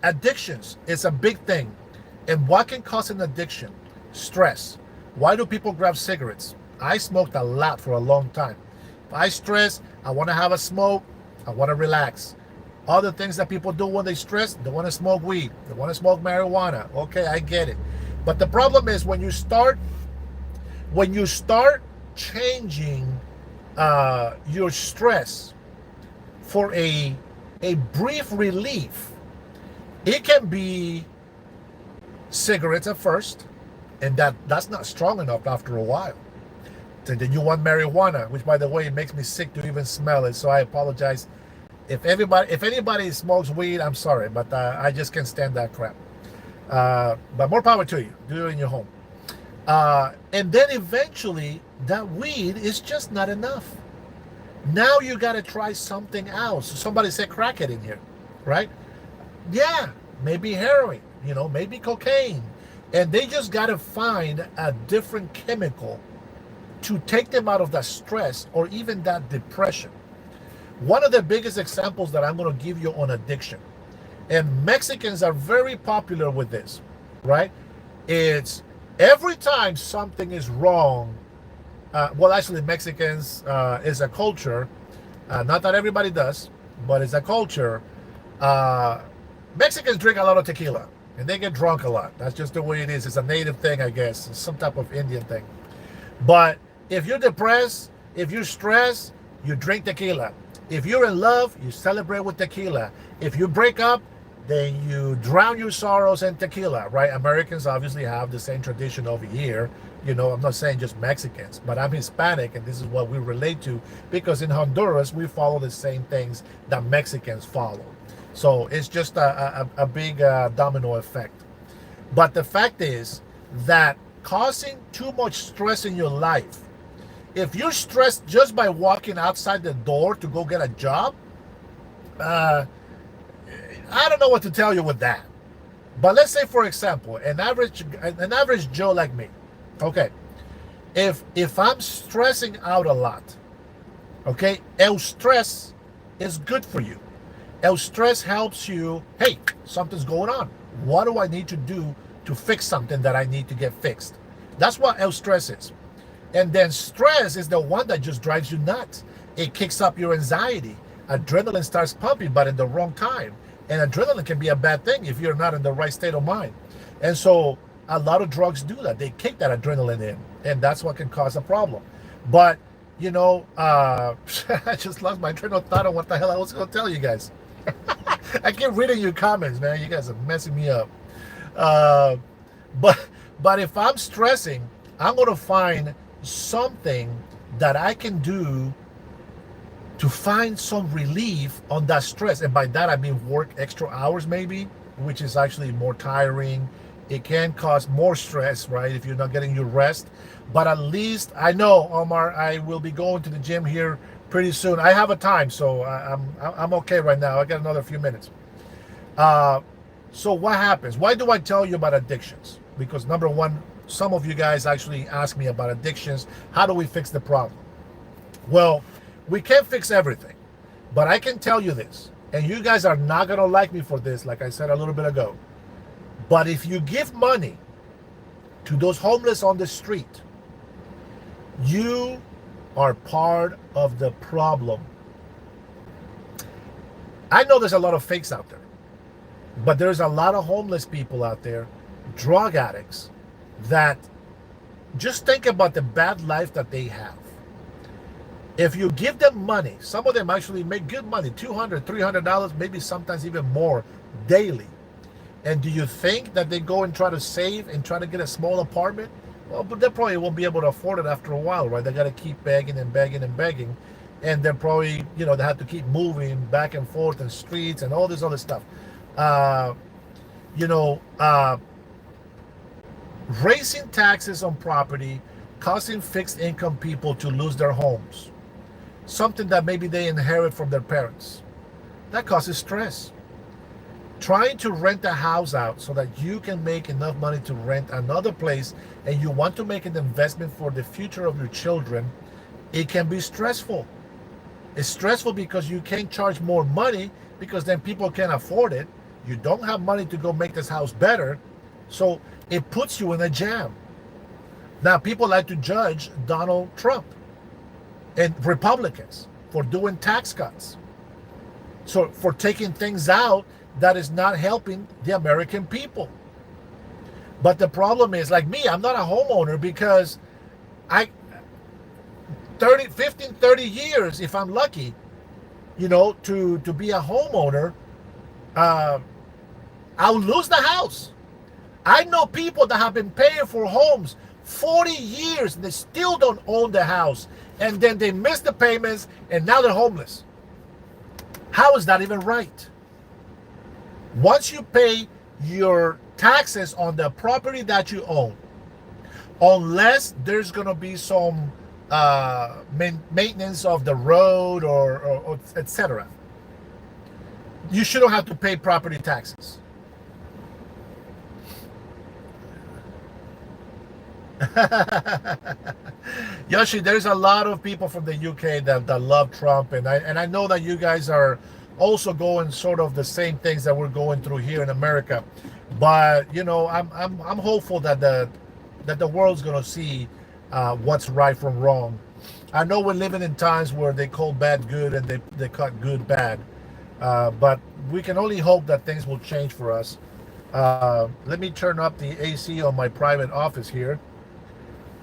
Addictions is a big thing. And what can cause an addiction? Stress. Why do people grab cigarettes? I smoked a lot for a long time. If I stress, I want to have a smoke, I want to relax. Other things that people do when they stress, they want to smoke weed, they want to smoke marijuana. Okay, I get it. But the problem is when you start changing your stress for a brief relief, it can be cigarettes at first, and that's not strong enough after a while. And then you want marijuana, which, by the way, it makes me sick to even smell it. So I apologize. If anybody smokes weed, I'm sorry, but I just can't stand that crap. But more power to you. Do it in your home. And then eventually, that weed is just not enough. Now you got to try something else. Somebody said crackhead in here, right? Yeah, maybe heroin, maybe cocaine. And they just got to find a different chemical to take them out of that stress or even that depression. One of the biggest examples that I'm going to give you on addiction, and Mexicans are very popular with this, right? It's every time something is wrong, well, actually, Mexicans is a culture, not that everybody does, but it's a culture. Mexicans drink a lot of tequila, and they get drunk a lot. That's just the way it is. It's a native thing, I guess. It's some type of Indian thing. But if you're depressed, if you're stressed, you drink tequila. If you're in love, you celebrate with tequila. If you break up, then you drown your sorrows in tequila, right? Americans obviously have the same tradition over here. I'm not saying just Mexicans, but I'm Hispanic, and this is what we relate to, because in Honduras, we follow the same things that Mexicans follow. So it's just a big domino effect. But the fact is that causing too much stress in your life, if you're stressed just by walking outside the door to go get a job, I don't know what to tell you with that. But let's say, for example, an average Joe like me. Okay, if I'm stressing out a lot, okay, eustress is good for you. Eustress helps you. Hey, something's going on. What do I need to do to fix something that I need to get fixed? That's what eustress is. And then stress is the one that just drives you nuts. It kicks up your anxiety. Adrenaline starts pumping, but in the wrong time. And adrenaline can be a bad thing if you're not in the right state of mind. And so a lot of drugs do that. They kick that adrenaline in, and that's what can cause a problem. But, I just lost my train of thought on what the hell I was going to tell you guys. I keep reading your comments, man. You guys are messing me up. But if I'm stressing, I'm going to find something that I can do to find some relief on that stress. And by that, I mean work extra hours maybe, which is actually more tiring. It can cause more stress, right, if you're not getting your rest. But at least, I know, Omar, I will be going to the gym here pretty soon. I have a time, so I'm okay right now. I got another few minutes. So what happens? Why do I tell you about addictions? Because number one, some of you guys actually ask me about addictions. How do we fix the problem? Well, we can't fix everything, but I can tell you this, and you guys are not going to like me for this, like I said a little bit ago. But if you give money to those homeless on the street, you are part of the problem. I know there's a lot of fakes out there, but there's a lot of homeless people out there, drug addicts, that just think about the bad life that they have. If you give them money, some of them actually make good money, $200, $300, maybe sometimes even more daily. And do you think that they go and try to save and try to get a small apartment? Well, but they probably won't be able to afford it after a while, right? They got to keep begging and begging and begging. And they're probably, they have to keep moving back and forth in streets and all this other stuff. Raising taxes on property, causing fixed income people to lose their homes. Something that maybe they inherit from their parents. That causes stress. Trying to rent a house out so that you can make enough money to rent another place, and you want to make an investment for the future of your children, it can be stressful. It's stressful because you can't charge more money, because then people can't afford it. You don't have money to go make this house better, so it puts you in a jam. Now, people like to judge Donald Trump and Republicans for doing tax cuts, so for taking things out that is not helping the American people. But the problem is, like me, I'm not a homeowner because 30 years, if I'm lucky, to be a homeowner, I'll lose the house. I know people that have been paying for homes 40 years and they still don't own the house. And then they miss the payments and now they're homeless. How is that even right? Once you pay your taxes on the property that you own, unless there's going to be some maintenance of the road or etc., you shouldn't have to pay property taxes. Yoshi, there's a lot of people from the UK that love Trump, and I know that you guys are also going sort of the same things that we're going through here in America. But I'm hopeful that the world's gonna see what's right from wrong. I know we're living in times where they call bad good and they cut good bad, but we can only hope that things will change for us. Let me turn up the AC on my private office here,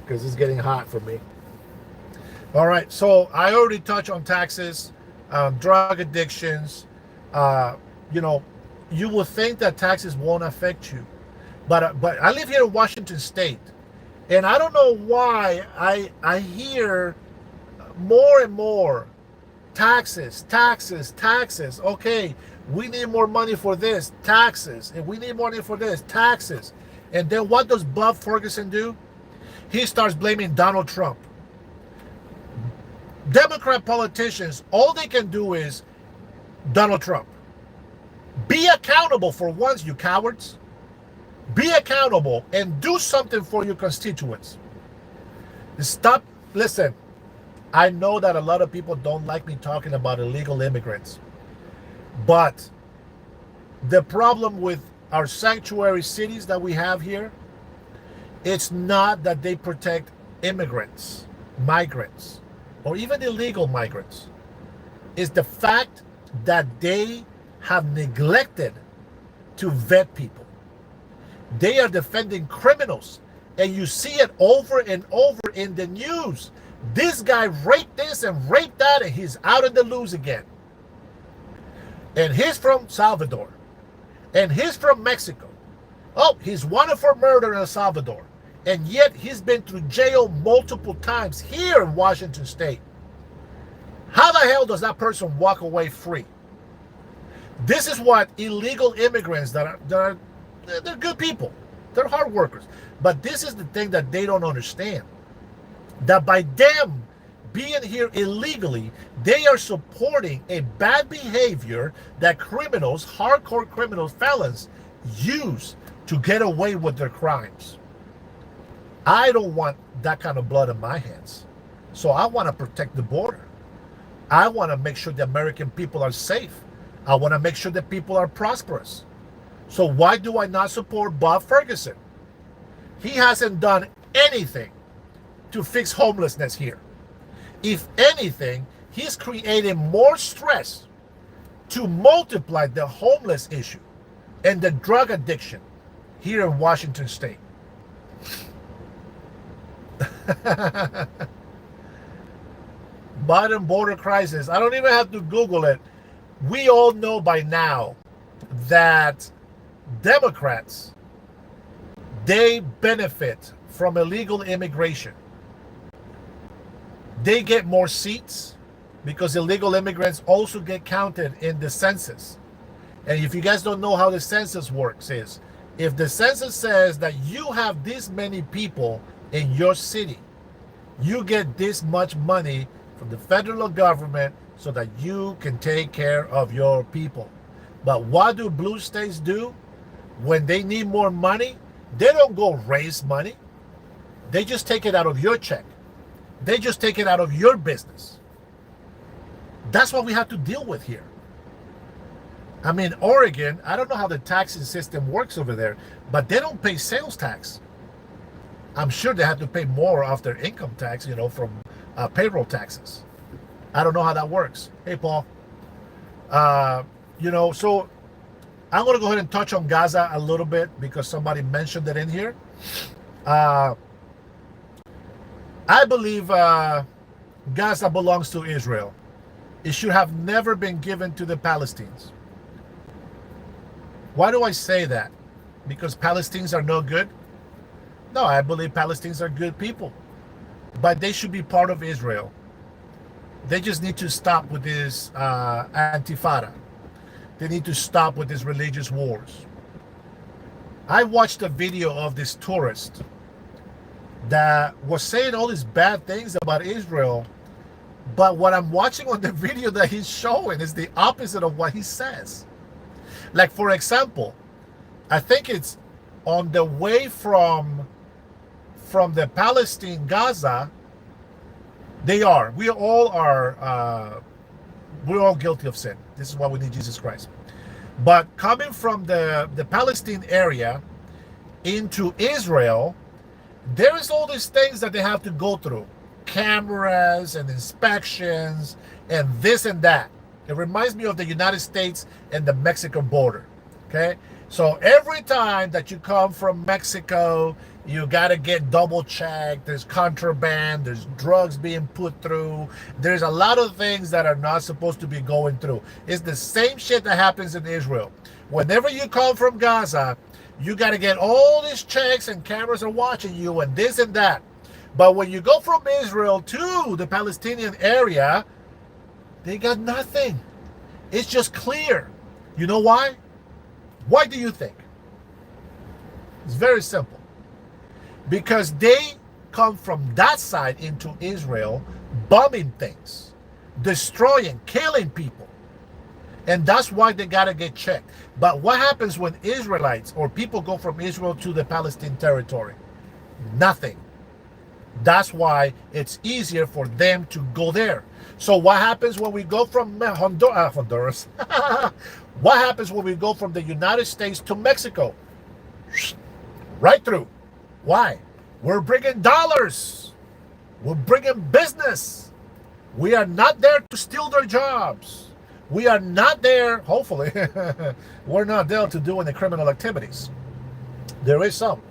because it's getting hot for me. All right, so I already touched on taxes. drug addictions. Uh, you know, you would think that taxes won't affect you, but I live here in Washington State, and I don't know why I hear more and more taxes, taxes, taxes. Okay, we need more money for this, taxes, and we need money for this, taxes. And then what does Bob Ferguson do? He starts blaming Donald Trump. Democrat politicians, all they can do is Donald Trump. Be accountable for once, you cowards. Be accountable and do something for your constituents. Stop. Listen, I know that a lot of people don't like me talking about illegal immigrants, but the problem with our sanctuary cities that we have here, it's not that they protect immigrants, migrants, or even illegal migrants. It's the fact that they have neglected to vet people. They are defending criminals, and you see it over and over in the news. This guy raped this and raped that, and he's out in the loose again. And he's from Salvador. And he's from Mexico. Oh, he's wanted for murder in El Salvador. And yet he's been through jail multiple times here in Washington State. How the hell does that person walk away free? This is what illegal immigrants they're good people. They're hard workers. But this is the thing that they don't understand. That by them being here illegally, they are supporting a bad behavior that criminals, hardcore criminals, felons, use to get away with their crimes. I don't want that kind of blood in my hands. So I want to protect the border. I want to make sure the American people are safe. I want to make sure that people are prosperous. So why do I not support Bob Ferguson? He hasn't done anything to fix homelessness here. If anything, he's creating more stress to multiply the homeless issue and the drug addiction here in Washington State. Biden border crisis. I don't even have to Google it. We all know by now that Democrats, they benefit from illegal immigration. They get more seats because illegal immigrants also get counted in the census. And if you guys don't know how the census works, is if the census says that you have this many people in your city, you get this much money from the federal government so that you can take care of your people. But what do blue states do? When they need more money, they don't go raise money. They just take it out of your check. They just take it out of your business. That's what we have to deal with here. I mean, Oregon, I don't know how the taxing system works over there, but they don't pay sales tax. I'm sure they have to pay more off their income tax, from payroll taxes. I don't know how that works. Hey, Paul. So I'm going to go ahead and touch on Gaza a little bit because somebody mentioned it in here. I believe Gaza belongs to Israel. It should have never been given to the Palestinians. Why do I say that? Because Palestinians are no good? No, I believe Palestinians are good people. But they should be part of Israel. They just need to stop with this Antifada. They need to stop with these religious wars. I watched a video of this tourist that was saying all these bad things about Israel, but what I'm watching on the video that he's showing is the opposite of what he says. Like, for example, I think it's on the way from the Palestine, Gaza, we all are, we're all guilty of sin. This is why we need Jesus Christ. But coming from the Palestine area into Israel, there is all these things that they have to go through. Cameras and inspections and this and that. It reminds me of the United States and the Mexican border. Okay? So every time that you come from Mexico You got to get double checked. There's contraband. There's drugs being put through. There's a lot of things that are not supposed to be going through. It's the same shit that happens in Israel. Whenever you come from Gaza, you got to get all these checks and cameras are watching you and this and that. But when you go from Israel to the Palestinian area, they got nothing. It's just clear. You know why? Why do you think? It's very simple. Because they come from that side into Israel, bombing things, destroying, killing people. And that's why they got to get checked. But what happens when Israelites or people go from Israel to the Palestinian territory? Nothing. That's why it's easier for them to go there. So what happens when we go from Honduras? What happens when we go from the United States to Mexico? Right through. Why? We're bringing dollars. We're bringing business. We are not there to steal their jobs. We are not there, hopefully, we're not there to do any criminal activities. There is some.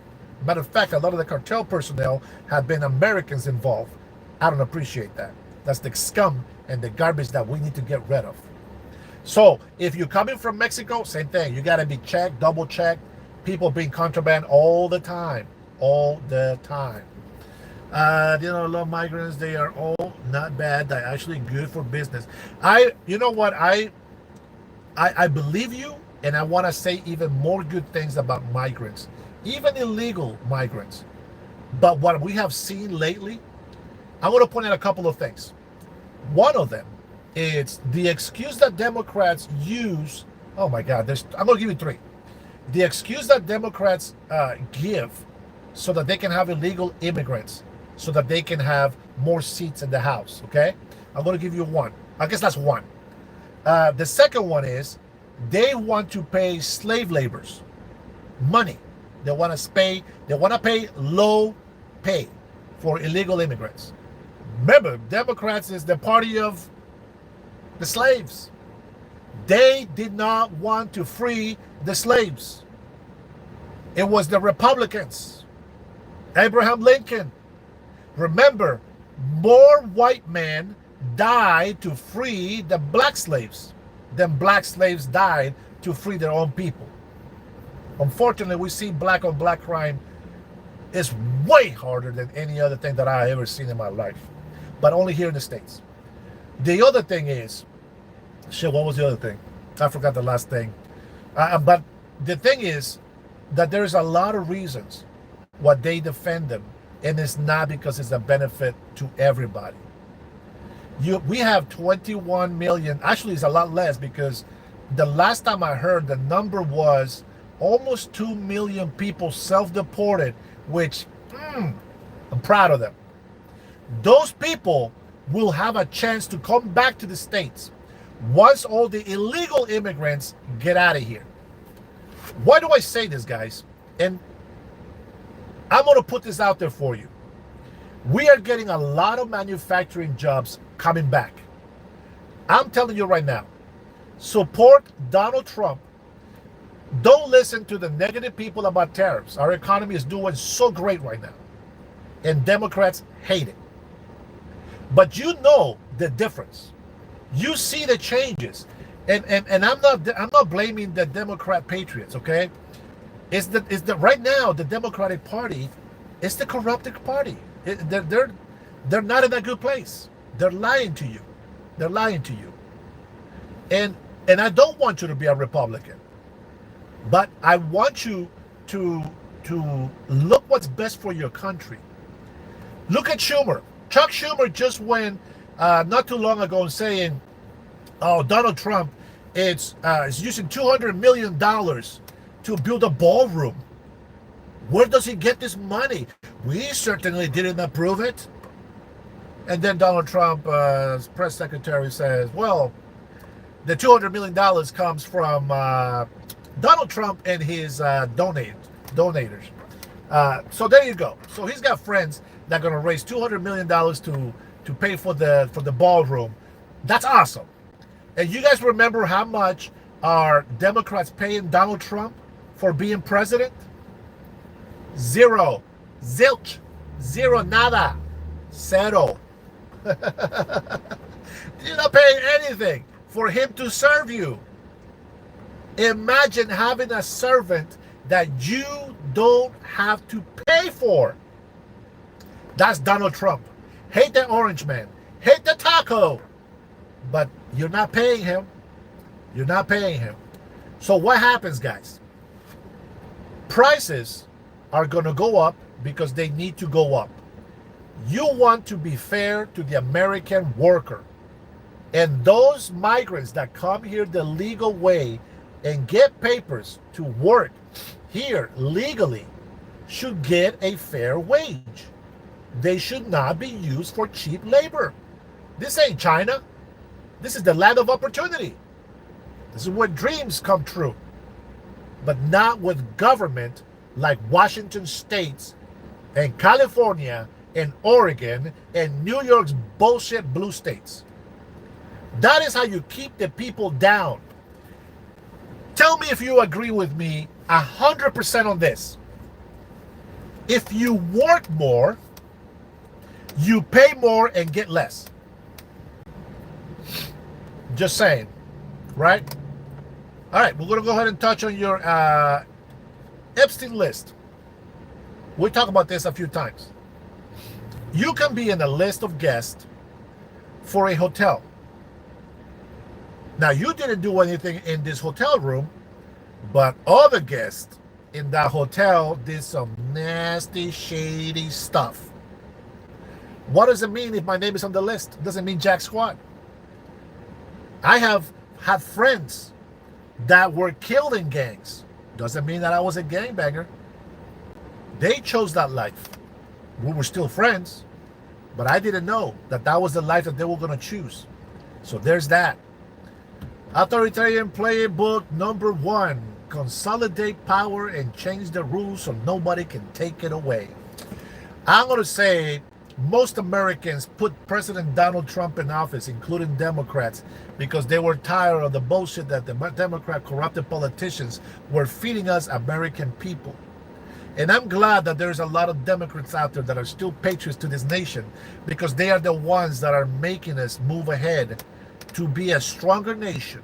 Matter of fact, a lot of the cartel personnel have been Americans involved. I don't appreciate that. That's the scum and the garbage that we need to get rid of. So if you're coming from Mexico, same thing. You got to be checked, double checked. People being contraband all the time. All the time. A lot of migrants, they are all not bad. They're actually good for business. You know what? I believe you, and I want to say even more good things about migrants, even illegal migrants. But what we have seen lately, I want to point out a couple of things. One of them is the excuse that Democrats use. Oh my God, I'm going to give you three. The excuse that Democrats give so that they can have illegal immigrants, so that they can have more seats in the House, okay? I'm going to give you one. I guess that's one. The second one is they want to pay slave laborers money. They want to pay low pay for illegal immigrants. Remember, Democrats is the party of the slaves. They did not want to free the slaves. It was the Republicans. Abraham Lincoln. Remember, more white men died to free the black slaves than black slaves died to free their own people. Unfortunately, we see black on black crime is way harder than any other thing that I ever seen in my life, but only here in the States. The other thing is, what was the other thing? I forgot the last thing. But the thing is that there's a lot of reasons why they defend them. And it's not because it's a benefit to everybody. We have 21 million. Actually, it's a lot less because the last time I heard the number was almost 2 million people self-deported, which I'm proud of them. Those people will have a chance to come back to the States once all the illegal immigrants get out of here. Why do I say this, guys? And I'm going to put this out there for you. We are getting a lot of manufacturing jobs coming back. I'm telling you right now, support Donald Trump. Don't listen to the negative people about tariffs. Our economy is doing so great right now. And Democrats hate it. But you know the difference. You see the changes. And I'm not blaming the Democrat patriots, okay? It's the right now the Democratic Party is the corrupted party. They're not in a good place. They're lying to you. They're lying to you. And I don't want you to be a Republican, but I want you to look what's best for your country. Look at Schumer. Chuck Schumer just went not too long ago saying, "Oh, Donald Trump is using $200 million to build a ballroom. Where does he get this money? We certainly didn't approve it." And then Donald Trump, press secretary, says, "Well, the $200 million comes from Donald Trump and his donators. So there you go. So he's got friends that are going to raise $200 million to pay for the ballroom. That's awesome. And you guys remember how much are Democrats paying Donald Trump for being president? Zero. Zilch. Zero. Nada. Zero. You're not paying anything for him to serve you. Imagine having a servant that you don't have to pay for. That's Donald Trump. Hate the orange man. Hate the taco. But you're not paying him. You're not paying him. So what happens, guys? Prices are going to go up because they need to go up. You want to be fair to the American worker. And those migrants that come here the legal way and get papers to work here legally should get a fair wage. They should not be used for cheap labor. This ain't China. This is the land of opportunity. This is where dreams come true. But not with government like Washington State and California and Oregon and New York's bullshit blue states. That is how you keep the people down. Tell me if you agree with me 100% on this. If you work more, you pay more and get less. Just saying, right? All right, we're going to go ahead and touch on your Epstein list. We talked about this a few times. You can be in a list of guests for a hotel. Now, you didn't do anything in this hotel room, but other guests in that hotel did some nasty, shady stuff. What does it mean if my name is on the list? It doesn't mean jack squat. I have had friends that were killed in gangs. Doesn't mean that I was a gangbanger. They chose that life. We were still friends, but I didn't know that that was the life that they were going to choose. So there's that. Authoritarian playbook number 1. Consolidate power and change the rules so nobody can take it away. I'm going to say most Americans put President Donald Trump in office, including Democrats, because they were tired of the bullshit that the Democrat corrupted politicians were feeding us American people. And I'm glad that there's a lot of Democrats out there that are still patriots to this nation, because they are the ones that are making us move ahead to be a stronger nation,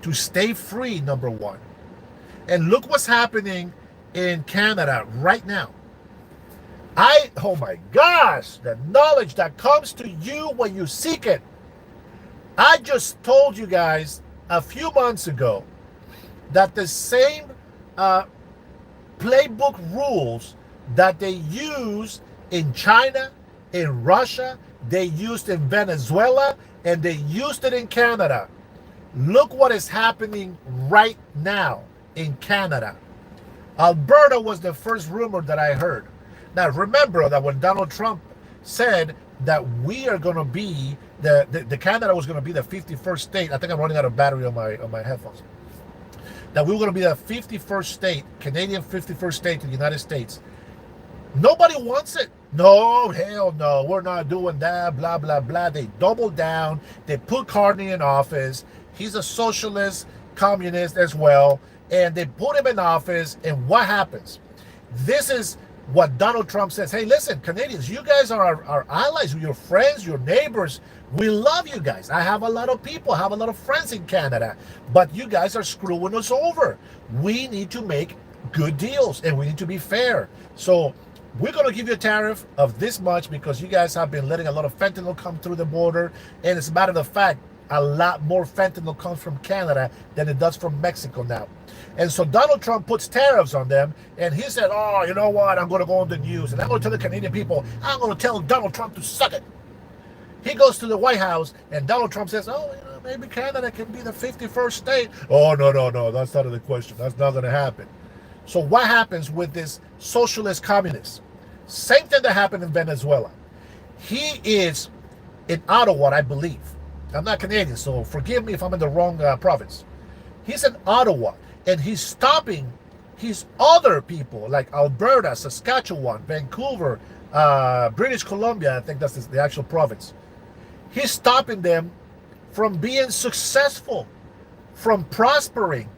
to stay free, number 1. And look what's happening in Canada right now. Oh my gosh, the knowledge that comes to you when you seek it. I just told you guys a few months ago that the same playbook rules that they used in China, in Russia, they used in Venezuela, and they used it in Canada. Look what is happening right now in Canada. Alberta was the first rumor that I heard. Now remember that when Donald Trump said that we are going to be the Canada was going to be the 51st state. I think I'm running out of battery on my headphones. That we were going to be the 51st state, Canadian 51st state in the United States. Nobody wants it. No, hell no, we're not doing that, blah, blah, blah. They doubled down. They put Carney in office. He's a socialist, communist as well. And they put him in office. And what happens? This is what Donald Trump says. Hey, listen, Canadians, you guys are our allies, your friends, your neighbors. We love you guys. I have a lot of people, I have a lot of friends in Canada. But you guys are screwing us over. We need to make good deals and we need to be fair. So we're going to give you a tariff of this much because you guys have been letting a lot of fentanyl come through the border. And as a matter of fact, a lot more fentanyl comes from Canada than it does from Mexico now. And so Donald Trump puts tariffs on them. And he said, oh, you know what? I'm going to go on the news. And I'm going to tell the Canadian people, I'm going to tell Donald Trump to suck it. He goes to the White House and Donald Trump says, oh, you know, maybe Canada can be the 51st state. Oh, no. That's not the question. That's not going to happen. So what happens with this socialist communist? Same thing that happened in Venezuela. He is in Ottawa, I believe. I'm not Canadian, so forgive me if I'm in the wrong province. He's in Ottawa, and he's stopping his other people like Alberta, Saskatchewan, Vancouver, British Columbia, I think that's the actual province. He's stopping them from being successful, from prospering,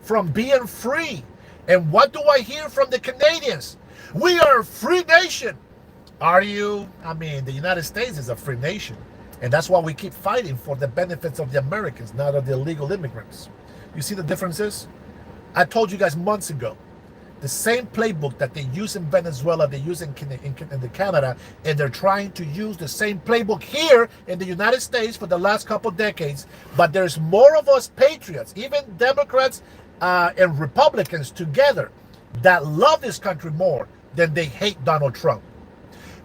from being free. And what do I hear from the Canadians? We are a free nation. Are you? I mean, the United States is a free nation. And that's why we keep fighting for the benefits of the Americans, not of the illegal immigrants. You see the differences? I told you guys months ago. The same playbook that they use in Venezuela, they use in the Canada, and they're trying to use the same playbook here in the United States for the last couple decades. But there's more of us patriots, even Democrats and Republicans together, that love this country more than they hate Donald Trump.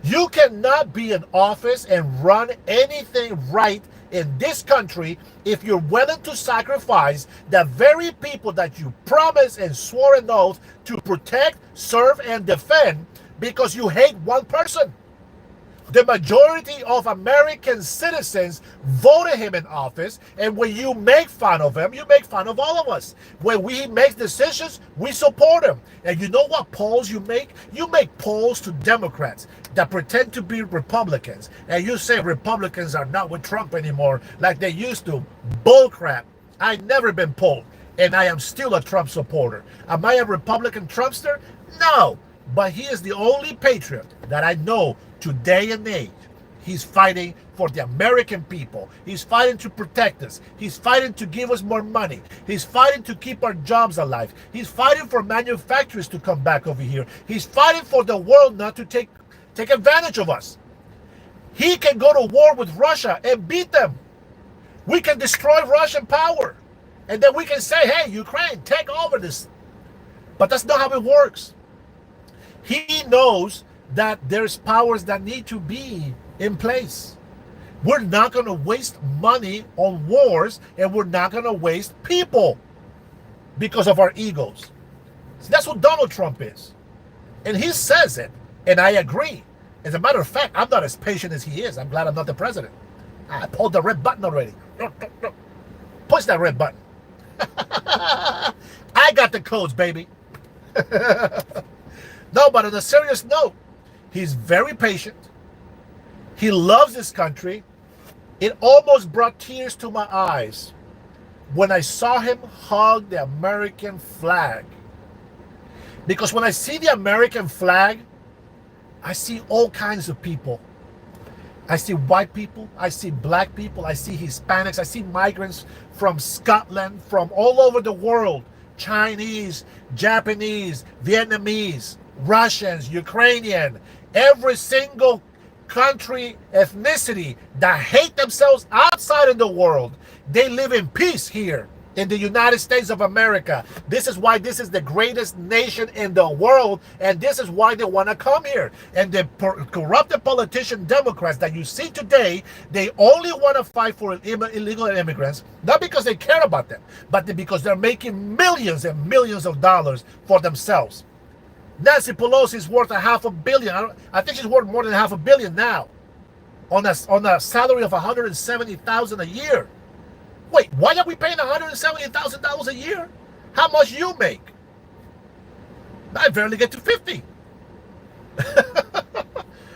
You cannot be in office and run anything right in this country if you're willing to sacrifice the very people that you promised and swore an oath to protect, serve, and defend because you hate one person. The majority of American citizens voted him in office, and when you make fun of him, you make fun of all of us. When we make decisions, we support him. And you know what polls you make? You make polls to Democrats that pretend to be Republicans, and you say Republicans are not with Trump anymore like they used to. Bullcrap. I've never been polled, and I am still a Trump supporter. Am I a Republican Trumpster? No. But he is the only patriot that I know today and age. He's fighting for the American people. He's fighting to protect us. He's fighting to give us more money. He's fighting to keep our jobs alive. He's fighting for manufacturers to come back over here. He's fighting for the world not to take advantage of us. He can go to war with Russia and beat them. We can destroy Russian power. And then we can say, hey, Ukraine, take over this. But that's not how it works. He knows that there's powers that need to be in place. We're not going to waste money on wars, and we're not going to waste people because of our egos. So that's what Donald Trump is. And he says it, and I agree. As a matter of fact, I'm not as patient as he is. I'm glad I'm not the president. I pulled the red button already. Push that red button. I got the codes, baby. No, but on a serious note, he's very patient. He loves this country. It almost brought tears to my eyes when I saw him hug the American flag. Because when I see the American flag, I see all kinds of people. I see white people, I see black people, I see Hispanics, I see migrants from Scotland, from all over the world. Chinese, Japanese, Vietnamese, Russians, Ukrainian, every single country, ethnicity that hate themselves outside of the world. They live in peace here in the United States of America. This is why this is the greatest nation in the world, and this is why they want to come here. And the corrupted politician Democrats that you see today, they only want to fight for illegal immigrants, not because they care about them, but because they're making millions and millions of dollars for themselves. Nancy Pelosi is worth $500 million. I think she's worth more than $500 million now, on a salary of $170,000 a year. Wait, why are we paying $170,000 a year? How much you make? I barely get to 50.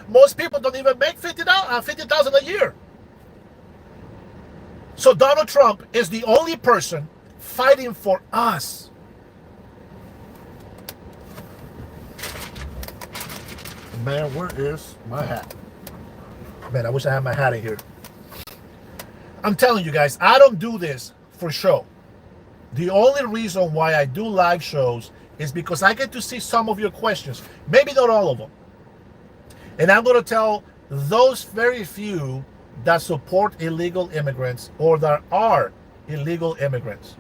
Most people don't even make $50,000 a year. So Donald Trump is the only person fighting for us. Man, where is my hat? Man, I wish I had my hat in here. I'm telling you guys, I don't do this for show. The only reason why I do live shows is because I get to see some of your questions. Maybe not all of them. And I'm going to tell those very few that support illegal immigrants or that are illegal immigrants.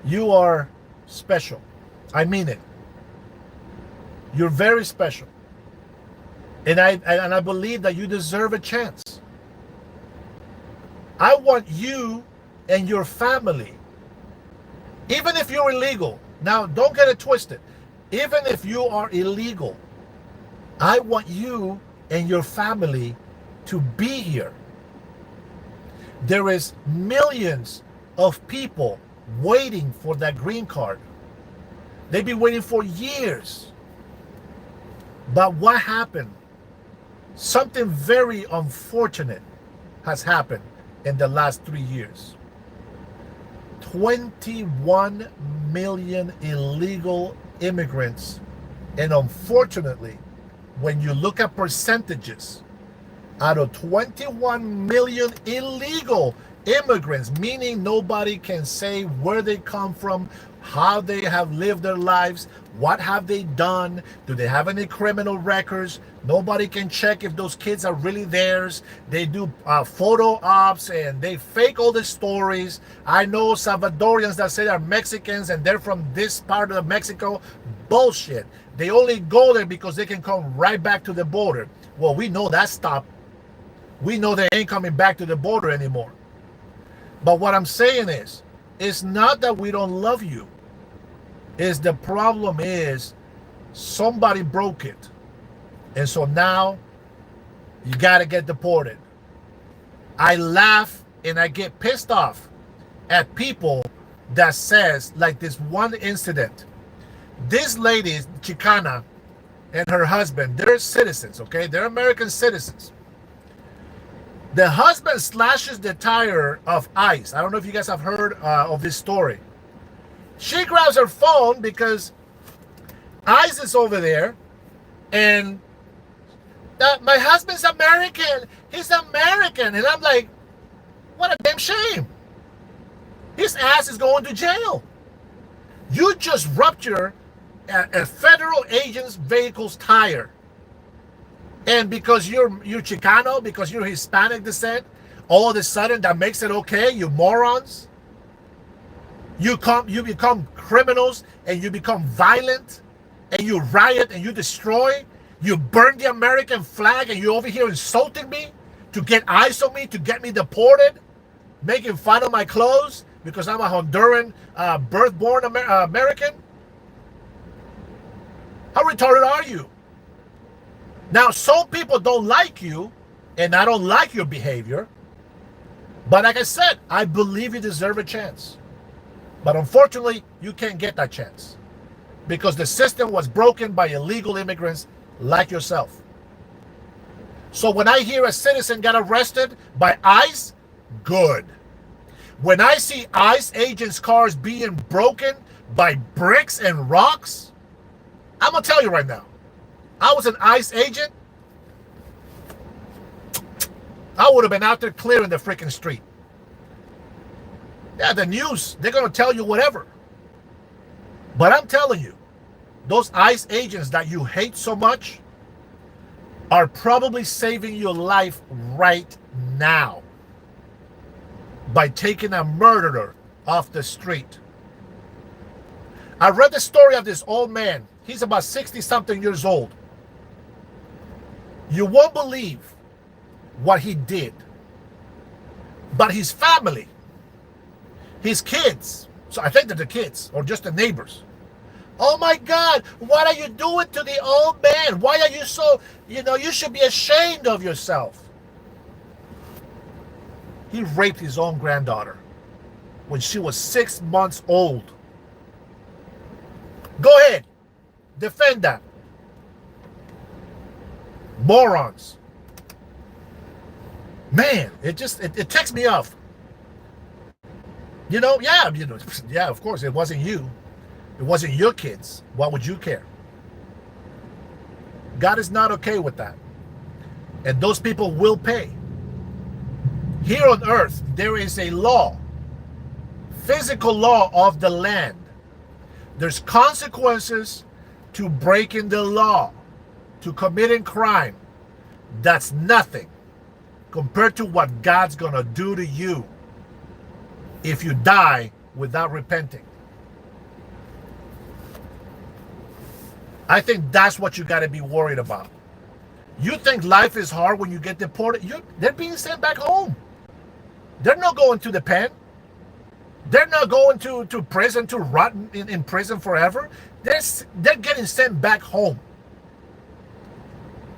You are special. I mean it. You're very special. And I believe that you deserve a chance. I want you and your family, even if you're illegal, now don't get it twisted, even if you are illegal, I want you and your family to be here. There is millions of people waiting for that green card. They've been waiting for years. But what happened? Something very unfortunate has happened in the last 3 years. 21 million illegal immigrants And unfortunately, when you look at percentages, out of 21 million illegal immigrants, meaning nobody can say where they come from, how they have lived their lives, what have they done, do they have any criminal records, nobody can check if those kids are really theirs. They do photo ops and they fake all the stories. I know Salvadorians that say they're Mexicans and they're from this part of Mexico. Bullshit. They only go there because they can come right back to the border. Well, we know that stopped. We know they ain't coming back to the border anymore. But what I'm saying is, it's not that we don't love you. Is the problem is somebody broke it. And so now you got to get deported. I laugh and I get pissed off at people that says, like this one incident. This lady, Chicana, and her husband, they're citizens, okay? They're American citizens. The husband slashes the tire of ICE. I don't know if you guys have heard of this story. She grabs her phone because ICE is over there, and my husband's American. He's American. And I'm like, what a damn shame. His ass is going to jail. You just ruptured a federal agent's vehicle's tire. And because you're Chicano, because you're Hispanic descent, all of a sudden that makes it okay, you morons. You become criminals and you become violent and you riot and you destroy. You burn the American flag and you're over here insulting me to get eyes on me, to get me deported, making fun of my clothes because I'm a Honduran birth-born American. How retarded are you? Now, some people don't like you, and I don't like your behavior. But like I said, I believe you deserve a chance. But unfortunately, you can't get that chance because the system was broken by illegal immigrants like yourself. So when I hear a citizen got arrested by ICE, good. When I see ICE agents' cars being broken by bricks and rocks, I'm going to tell you right now, I was an ICE agent, I would have been out there clearing the freaking street. Yeah, the news, they're going to tell you whatever. But I'm telling you, those ICE agents that you hate so much are probably saving your life right now by taking a murderer off the street. I read the story of this old man. He's about 60-something years old. You won't believe what he did. But his family, his kids, so I think they're the kids or just the neighbors. Oh my God, what are you doing to the old man? Why are you so, you should be ashamed of yourself. He raped his own granddaughter when she was 6 months old. Go ahead, defend that. Morons. Man, it ticks me off. Yeah, of course, it wasn't you. It wasn't your kids. Why would you care? God is not okay with that. And those people will pay. Here on earth, there is a law, physical law of the land. There's consequences to breaking the law, to committing crime. That's nothing compared to what God's going to do to you if you die without repenting. I think that's what you got to be worried about. You think life is hard when you get deported? They're being sent back home. They're not going to the pen. They're not going to prison to rot in prison forever. They're getting sent back home.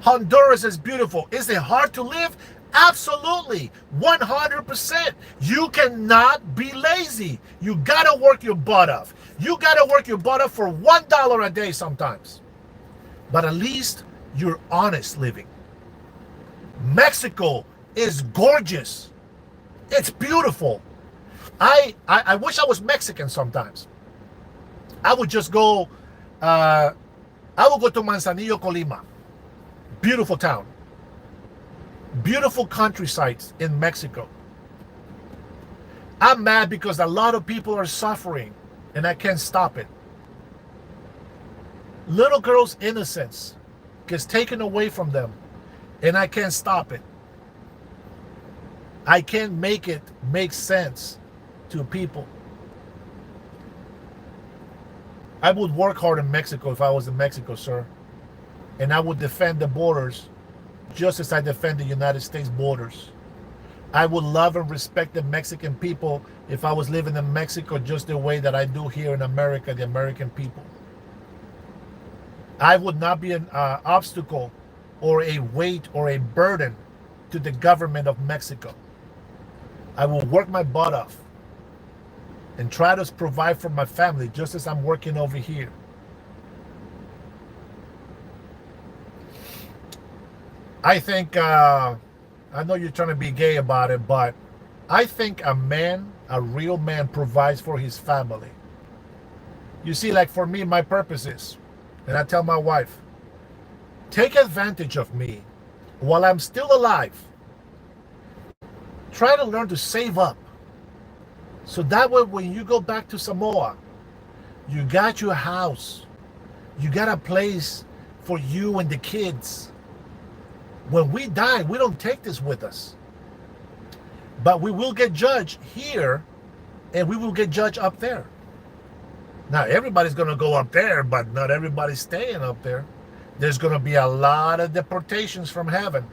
Honduras is beautiful. Is it hard to live? Absolutely. 100%. You cannot be lazy. You got to work your butt off. You got to work your butt off for $1 a day sometimes. But at least you're honest living. Mexico is gorgeous. It's beautiful. I wish I was Mexican sometimes. I would just go, I I will go to Manzanillo, Colima. Beautiful town. Beautiful countrysides in Mexico. I'm mad because a lot of people are suffering and I can't stop it. Little girls' innocence gets taken away from them and I can't stop it. I can't make it make sense to people. I would work hard in Mexico if I was in Mexico, sir. And I would defend the borders just as I defend the United States borders. I would love and respect the Mexican people if I was living in Mexico just the way that I do here in America, the American people. I would not be an obstacle or a weight or a burden to the government of Mexico. I will work my butt off and try to provide for my family just as I'm working over here. I think, I know you're trying to be gay about it, but I think a man, a real man, provides for his family. You see, like for me, my purpose is, and I tell my wife, take advantage of me while I'm still alive. Try to learn to save up. So that way, when you go back to Samoa, you got your house. You got a place for you and the kids. When we die, we don't take this with us. But we will get judged here, and we will get judged up there. Now, everybody's going to go up there, but not everybody's staying up there. There's going to be a lot of deportations from heaven.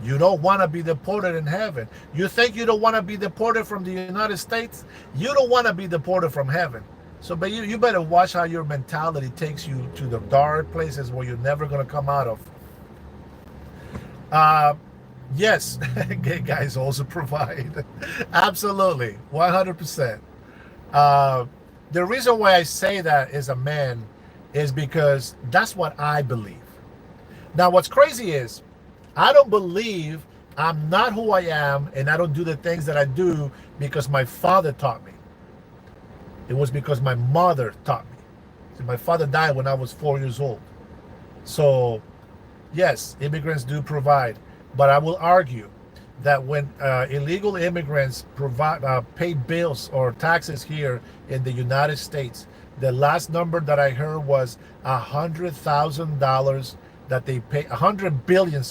You don't want to be deported in heaven. You think you don't want to be deported from the United States? You don't want to be deported from heaven. So but you better watch how your mentality takes you to the dark places where you're never going to come out of. Yes, gay guys also provide. Absolutely, 100%. The reason why I say that as a man is because that's what I believe. Now, what's crazy is I don't believe I'm not who I am, and I don't do the things that I do because my father taught me. It was because my mother taught me. See, my father died when I was 4 years old. So, yes, immigrants do provide. But I will argue that when illegal immigrants pay bills or taxes here in the United States, the last number that I heard was $100,000 that they pay, $100 billion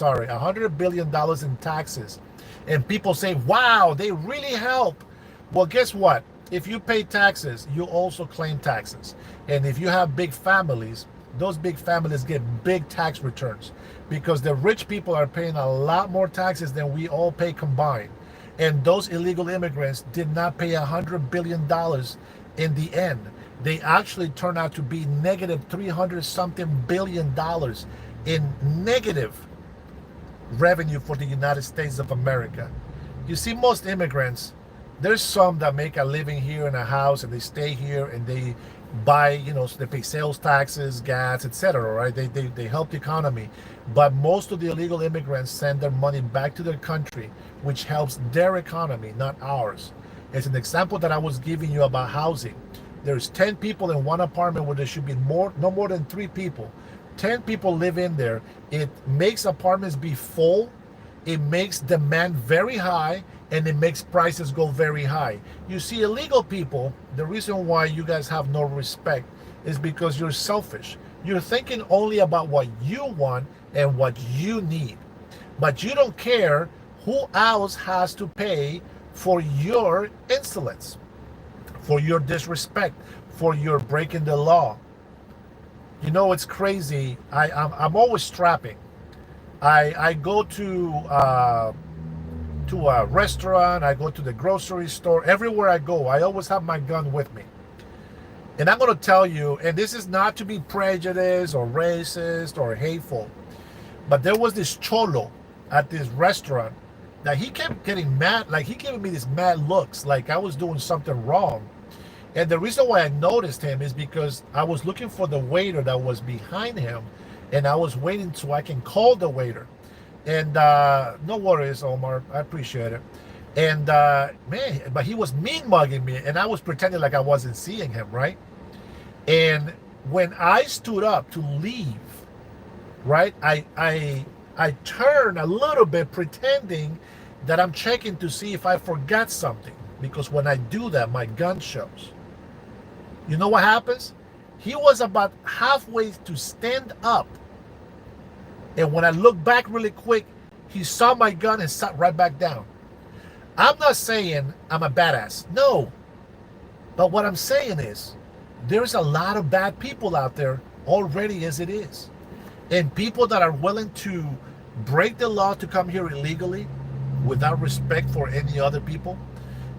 in taxes. And people say, wow, they really help. Well, guess what? If you pay taxes, you also claim taxes. And if you have big families, those big families get big tax returns because the rich people are paying a lot more taxes than we all pay combined. And those illegal immigrants did not pay $100 billion in the end. They actually turned out to be negative 300 something billion dollars in negative revenue for the United States of America. You see, most immigrants, there's some that make a living here in a house and they stay here and they buy, they pay sales taxes, gas, etc., right? They help the economy. But most of the illegal immigrants send their money back to their country, which helps their economy, not ours. It's an example that I was giving you about housing. There's 10 people in one apartment where there should be no more than 3 people. 10 people live in there. It makes apartments be full. It makes demand very high, and it makes prices go very high. You see, illegal people, the reason why you guys have no respect is because you're selfish. You're thinking only about what you want and what you need. But you don't care who else has to pay for your insolence, for your disrespect, for your breaking the law. You know, it's crazy. I'm always strapping. I go to a restaurant, I go to the grocery store, everywhere I go, I always have my gun with me. And I'm going to tell you, and this is not to be prejudiced or racist or hateful, but there was this cholo at this restaurant that he kept getting mad, like he gave me these mad looks, like I was doing something wrong. And the reason why I noticed him is because I was looking for the waiter that was behind him, and I was waiting so I can call the waiter. And no worries, Omar, I appreciate it. And man, but he was mean mugging me, and I was pretending like I wasn't seeing him, right? And When I stood up to leave, right, I turned a little bit pretending that I'm checking to see if I forgot something, because when I do that, my gun shows. You know what happens? He was about halfway to stand up, and when I looked back really quick, he saw my gun and sat right back down. I'm not saying I'm a badass. No. But what I'm saying is, there's a lot of bad people out there already as it is. And people that are willing to break the law to come here illegally without respect for any other people,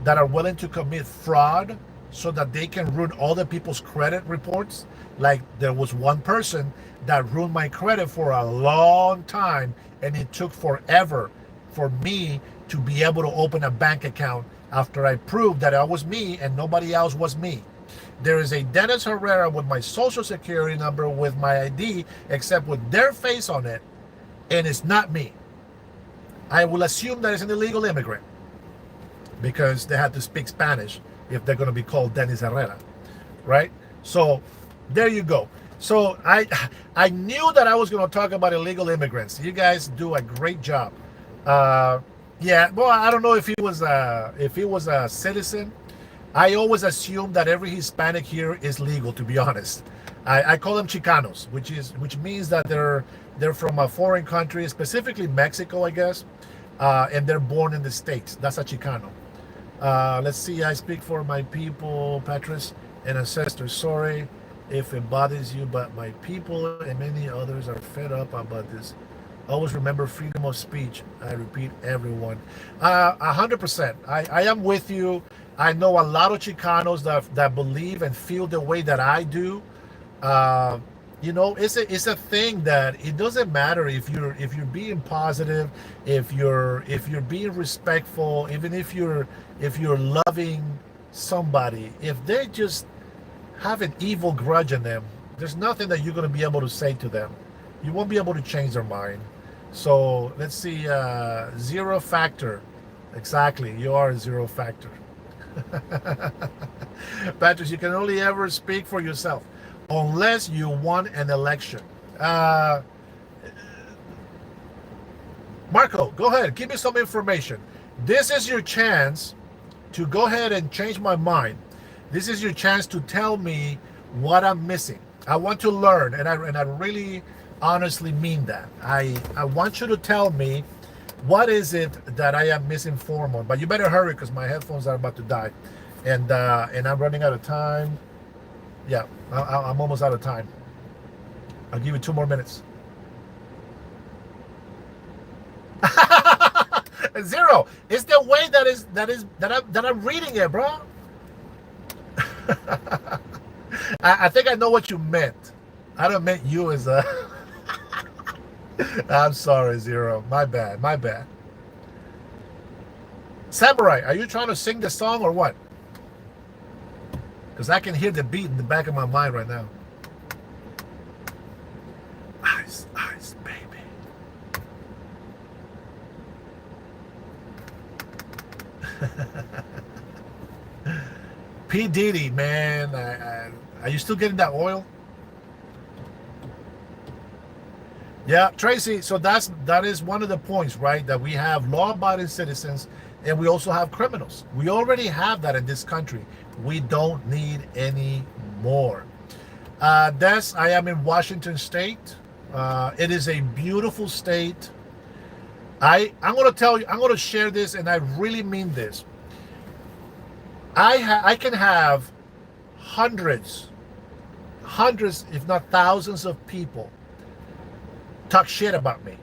that are willing to commit fraud so that they can ruin other people's credit reports. Like there was one person that ruined my credit for a long time, and it took forever for me to be able to open a bank account after I proved that I was me and nobody else was me. There is a Dennis Herrera with my social security number, with my ID, except with their face on it, and it's not me. I will assume that it's an illegal immigrant because they have to speak Spanish if they're going to be called Dennis Herrera, right? So there you go. So I knew that I was going to talk about illegal immigrants. You guys do a great job. Yeah, well, I don't know if he was a citizen. I always assume that every Hispanic here is legal. To be honest, I call them Chicanos, which means that they're from a foreign country, specifically Mexico, I guess, and they're born in the States. That's a Chicano. Let's see. I speak for my people, Patrice, and ancestors. Sorry if it bothers you, but my people and many others are fed up about this. Always remember freedom of speech. I repeat, everyone. 100%. I am with you. I know a lot of Chicanos that believe and feel the way that I do. It's a thing that it doesn't matter if you're being positive, if you're being respectful, even if you're loving somebody. If they just have an evil grudge in them, there's nothing that you're going to be able to say to them. You won't be able to change their mind. So let's see, zero factor. Exactly, you are a zero factor. Patrick, you can only ever speak for yourself unless you won an election. Marco, go ahead, give me some information. This is your chance to go ahead and change my mind. This is your chance to tell me what I'm missing. I want to learn, and I really honestly mean that. I want you to tell me what is it that I am misinformed on. But you better hurry because my headphones are about to die, and I'm running out of time. Yeah, I'm almost out of time. I'll give you 2 more minutes. Zero. It's the way that I'm reading it, bro. I think I know what you meant. I don't meant you as a. I'm sorry, Zero. My bad. Samurai, are you trying to sing the song or what? Because I can hear the beat in the back of my mind right now. Ice, ice, baby. P. Diddy, man. Are you still getting that oil? Yeah, Tracy. So that is one of the points, right? That we have law-abiding citizens, and we also have criminals. We already have that in this country. We don't need any more. Des, I am in Washington State. It is a beautiful state. I'm going to tell you. I'm going to share this, and I really mean this. I can have hundreds, if not thousands of people talk shit about me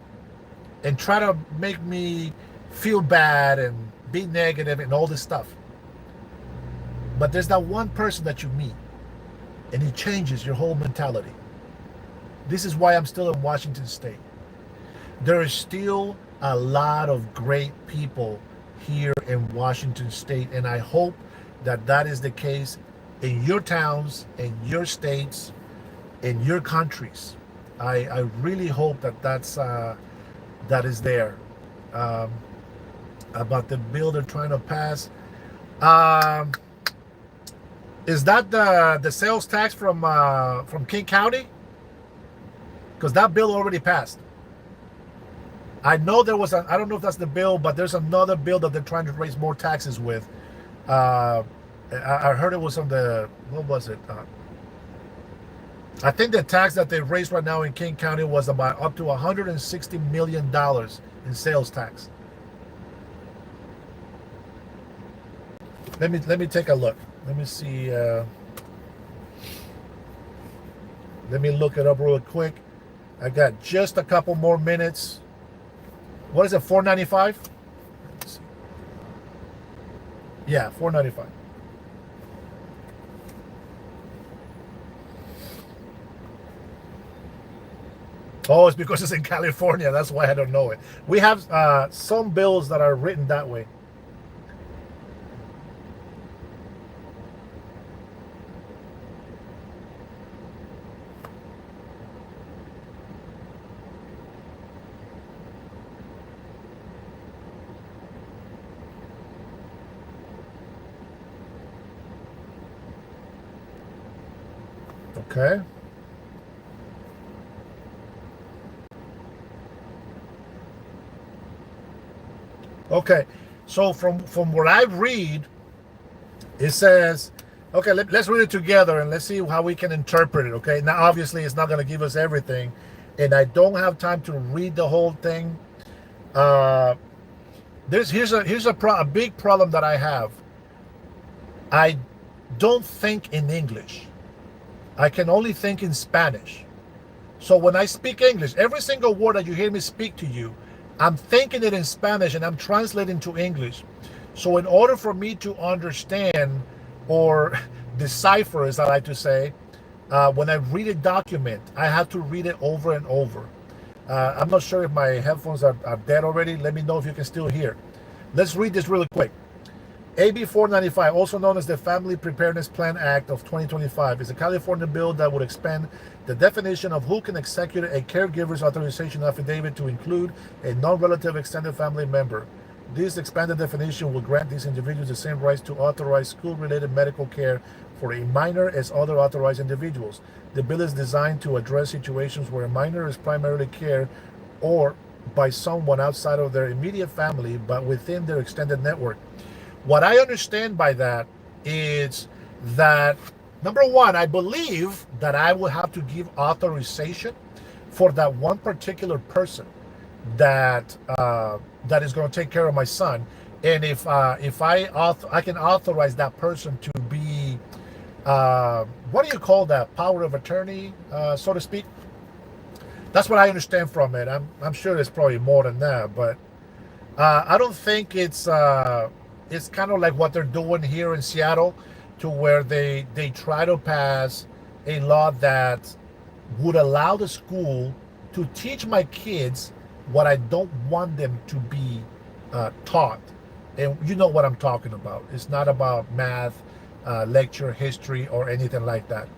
and try to make me feel bad and be negative and all this stuff. But there's that one person that you meet and he changes your whole mentality. This is why I'm still in Washington State. There is still a lot of great people here in Washington State, and I hope that is the case in your towns, in your states, in your countries. I really hope that is there. About the bill they're trying to pass. Is that the sales tax from King County? Because that bill already passed. I know there was I don't know if that's the bill, but there's another bill that they're trying to raise more taxes with. Uh, I heard it was on the, what was it? I think the tax that they raised right now in King County was about up to $160 million in sales tax. Let me take a look. Let me see. Let me look it up real quick. I got just a couple more minutes. What is it? $4.95? Yeah, $4.95. Oh, it's because it's in California. That's why I don't know it. We have some bills that are written that way. Okay. Okay. So from what I read, it says, okay, let's read it together and let's see how we can interpret it. Okay. Now, obviously, it's not going to give us everything, and I don't have time to read the whole thing. Uh, here's a big problem that I have. I don't think in English. I can only think in Spanish. So when I speak English, every single word that you hear me speak to you, I'm thinking it in Spanish and I'm translating to English. So in order for me to understand or decipher, as I like to say, when I read a document, I have to read it over and over. I'm not sure if my headphones are dead already. Let me know if you can still hear. Let's read this really quick. AB 495, also known as the Family Preparedness Plan Act of 2025, is a California bill that would expand the definition of who can execute a caregiver's authorization affidavit to include a non-relative extended family member. This expanded definition will grant these individuals the same rights to authorize school-related medical care for a minor as other authorized individuals. The bill is designed to address situations where a minor is primarily cared or by someone outside of their immediate family but within their extended network. What I understand by that is that, number one, I believe that I will have to give authorization for that one particular person that that is going to take care of my son, and if I can authorize that person to be what do you call that, power of attorney, so to speak. That's what I understand from it. I'm sure there's probably more than that, but I don't think it's kind of like what they're doing here in Seattle, to where they try to pass a law that would allow the school to teach my kids what I don't want them to be taught. And you know what I'm talking about. It's not about math, lecture, history, or anything like that.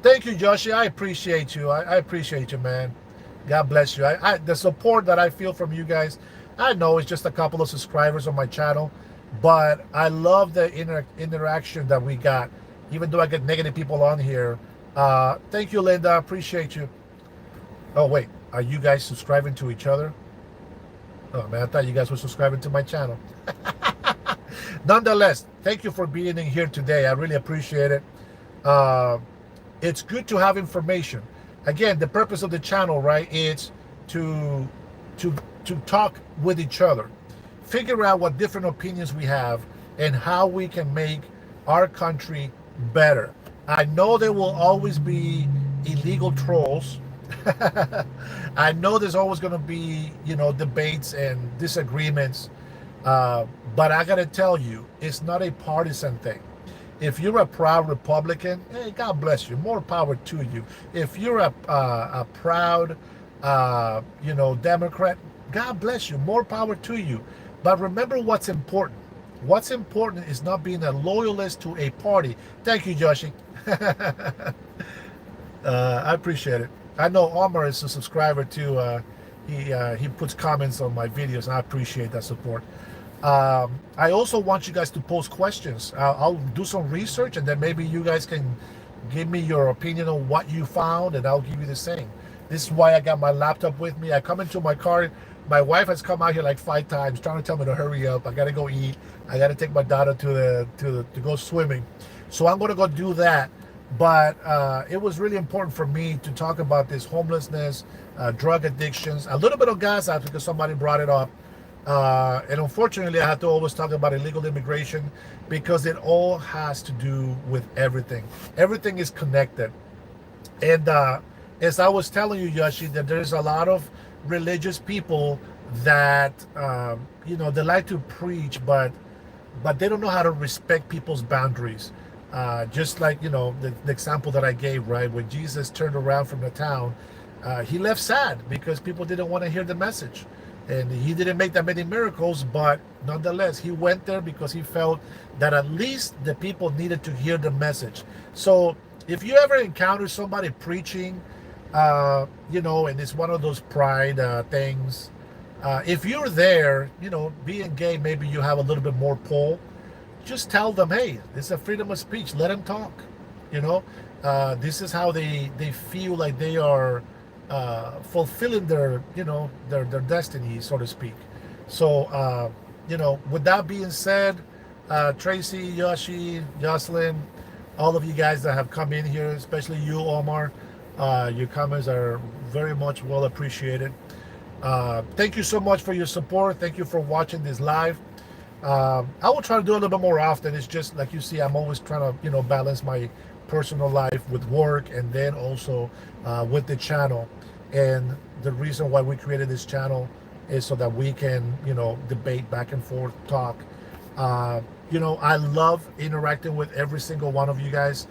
Thank you, Joshi. I appreciate you. I appreciate you, man. God bless you. The support that I feel from you guys, I know it's just a couple of subscribers on my channel, but I love the interaction that we got, even though I get negative people on here. Thank you, Linda. I appreciate you. Oh, wait. Are you guys subscribing to each other? Oh, man, I thought you guys were subscribing to my channel. Nonetheless, thank you for being in here today. I really appreciate it. It's good to have information. Again, the purpose of the channel, right, is to talk with each other, figure out what different opinions we have and how we can make our country better. I know there will always be illegal trolls. I know there's always going to be, debates and disagreements, but I got to tell you, it's not a partisan thing. If you're a proud Republican, hey, God bless you, more power to you. If you're a proud Democrat, God bless you, more power to you. But remember what's important. What's important is not being a loyalist to a party. Thank you, Joshi. I appreciate it. I know Omar is a subscriber too. He puts comments on my videos, and I appreciate that support. I also want you guys to post questions. I'll do some research, and then maybe you guys can give me your opinion on what you found, and I'll give you the same. This is why I got my laptop with me. I come into my car. My wife has come out here like 5 times trying to tell me to hurry up. I gotta go eat. I gotta take my daughter to go swimming. So I'm gonna go do that. But it was really important for me to talk about this homelessness, drug addictions, a little bit of gas because somebody brought it up. And unfortunately, I have to always talk about illegal immigration because it all has to do with everything. Everything is connected. And as I was telling you, Yashi, that there's a lot of religious people that they like to preach, but they don't know how to respect people's boundaries. Just like the example that I gave, right? When Jesus turned around from the town, he left sad because people didn't want to hear the message. And he didn't make that many miracles, but nonetheless, he went there because he felt that at least the people needed to hear the message. So if you ever encounter somebody preaching, and it's one of those pride things, if you're there, being gay, maybe you have a little bit more pull. Just tell them, hey, this is a freedom of speech. Let them talk. This is how they feel like they are fulfilling their destiny, so to speak. So with that being said, Tracy, Yoshi, Jocelyn, all of you guys that have come in here, especially you, Omar, your comments are very much well appreciated. Thank you so much for your support. Thank you for watching this live. I will try to do a little bit more often. It's just like you see, I'm always trying to balance my personal life with work, and then also with the channel. And the reason why we created this channel is so that we can debate back and forth, talk. I love interacting with every single one of you guys,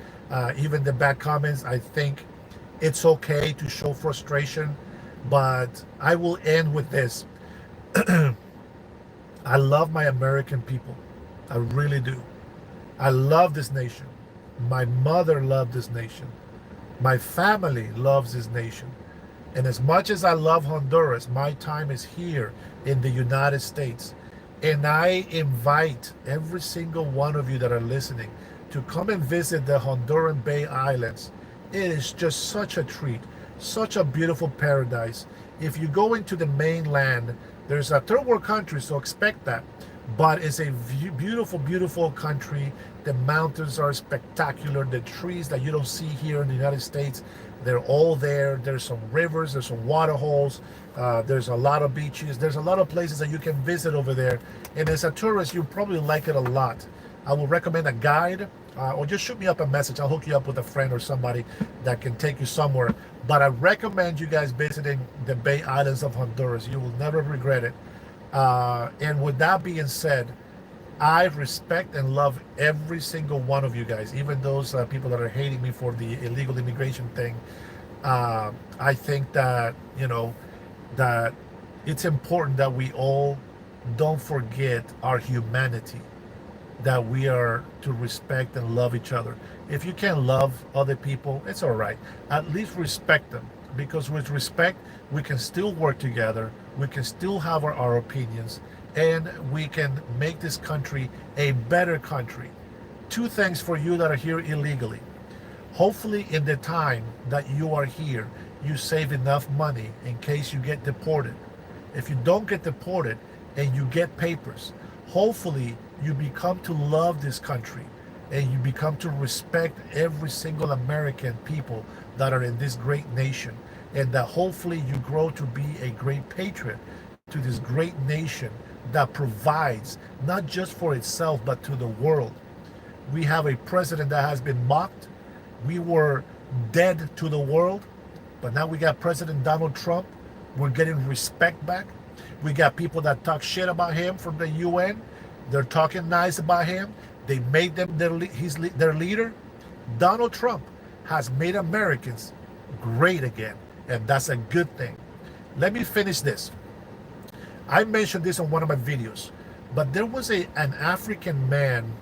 even the bad comments. I think it's okay to show frustration, but I will end with this. I love my American people. I really do. I love this nation. My mother loved this nation. My family loves this nation. And as much as I love Honduras, my time is here in the United States. And I invite every single one of you that are listening to come and visit the Honduran Bay Islands. It is just such a treat, such a beautiful paradise. If you go into the mainland, there's a third world country, so expect that. But it's a beautiful, beautiful country. The mountains are spectacular. The trees that you don't see here in the United States, they're all there. There's some rivers, there's some water holes, there's a lot of beaches. There's a lot of places that you can visit over there. And as a tourist, you probably like it a lot. I would recommend a guide, or just shoot me up a message. I'll hook you up with a friend or somebody that can take you somewhere. But I recommend you guys visiting the Bay Islands of Honduras. You will never regret it. And with that being said, I respect and love every single one of you guys, even those people that are hating me for the illegal immigration thing. I think that, that it's important that we all don't forget our humanity, that we are to respect and love each other. If you can't love other people, it's all right. At least respect them, because with respect, we can still work together. We can still have our opinions, and we can make this country a better country. Two things for you that are here illegally. Hopefully in the time that you are here, you save enough money in case you get deported. If you don't get deported and you get papers, hopefully you become to love this country and you become to respect every single American people that are in this great nation, and that hopefully you grow to be a great patriot to this great nation that provides not just for itself but to the world. We have a president that has been mocked. We were dead to the world, but now we got President Donald Trump. We're getting respect back. We got people that talk shit about him from the UN. They're talking nice about him. They made them their leader. Donald Trump has made Americans great again, and that's a good thing. Let me finish this. I mentioned this on one of my videos, but there was an African man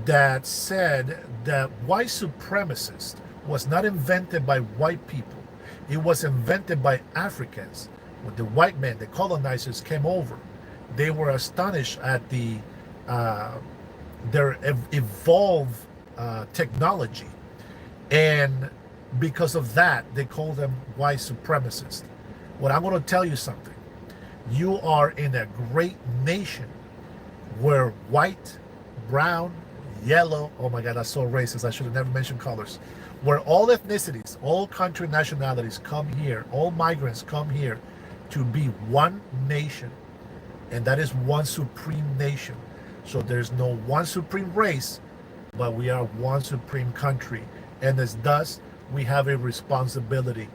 that said that white supremacist was not invented by white people. It was invented by Africans. When the white men, the colonizers, came over, they were astonished at uh, their evolved technology. And because of that, they call them white supremacists. Well, I'm going to tell you something. You are in a great nation where white, brown, yellow, oh my God, that's so racist. I should have never mentioned colors. Where all ethnicities, all country nationalities come here, all migrants come here to be one nation. And that is one supreme nation. So there's no one supreme race, but we are one supreme country. And as thus, we have a responsibility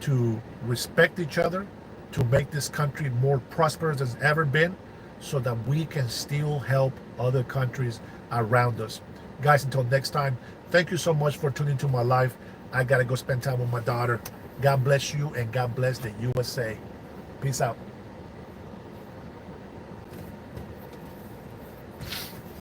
to respect each other, to make this country more prosperous than it's ever been, so that we can still help other countries around us. Guys, until next time, thank you so much for tuning to my life. I got to go spend time with my daughter. God bless you and God bless the USA. Peace out.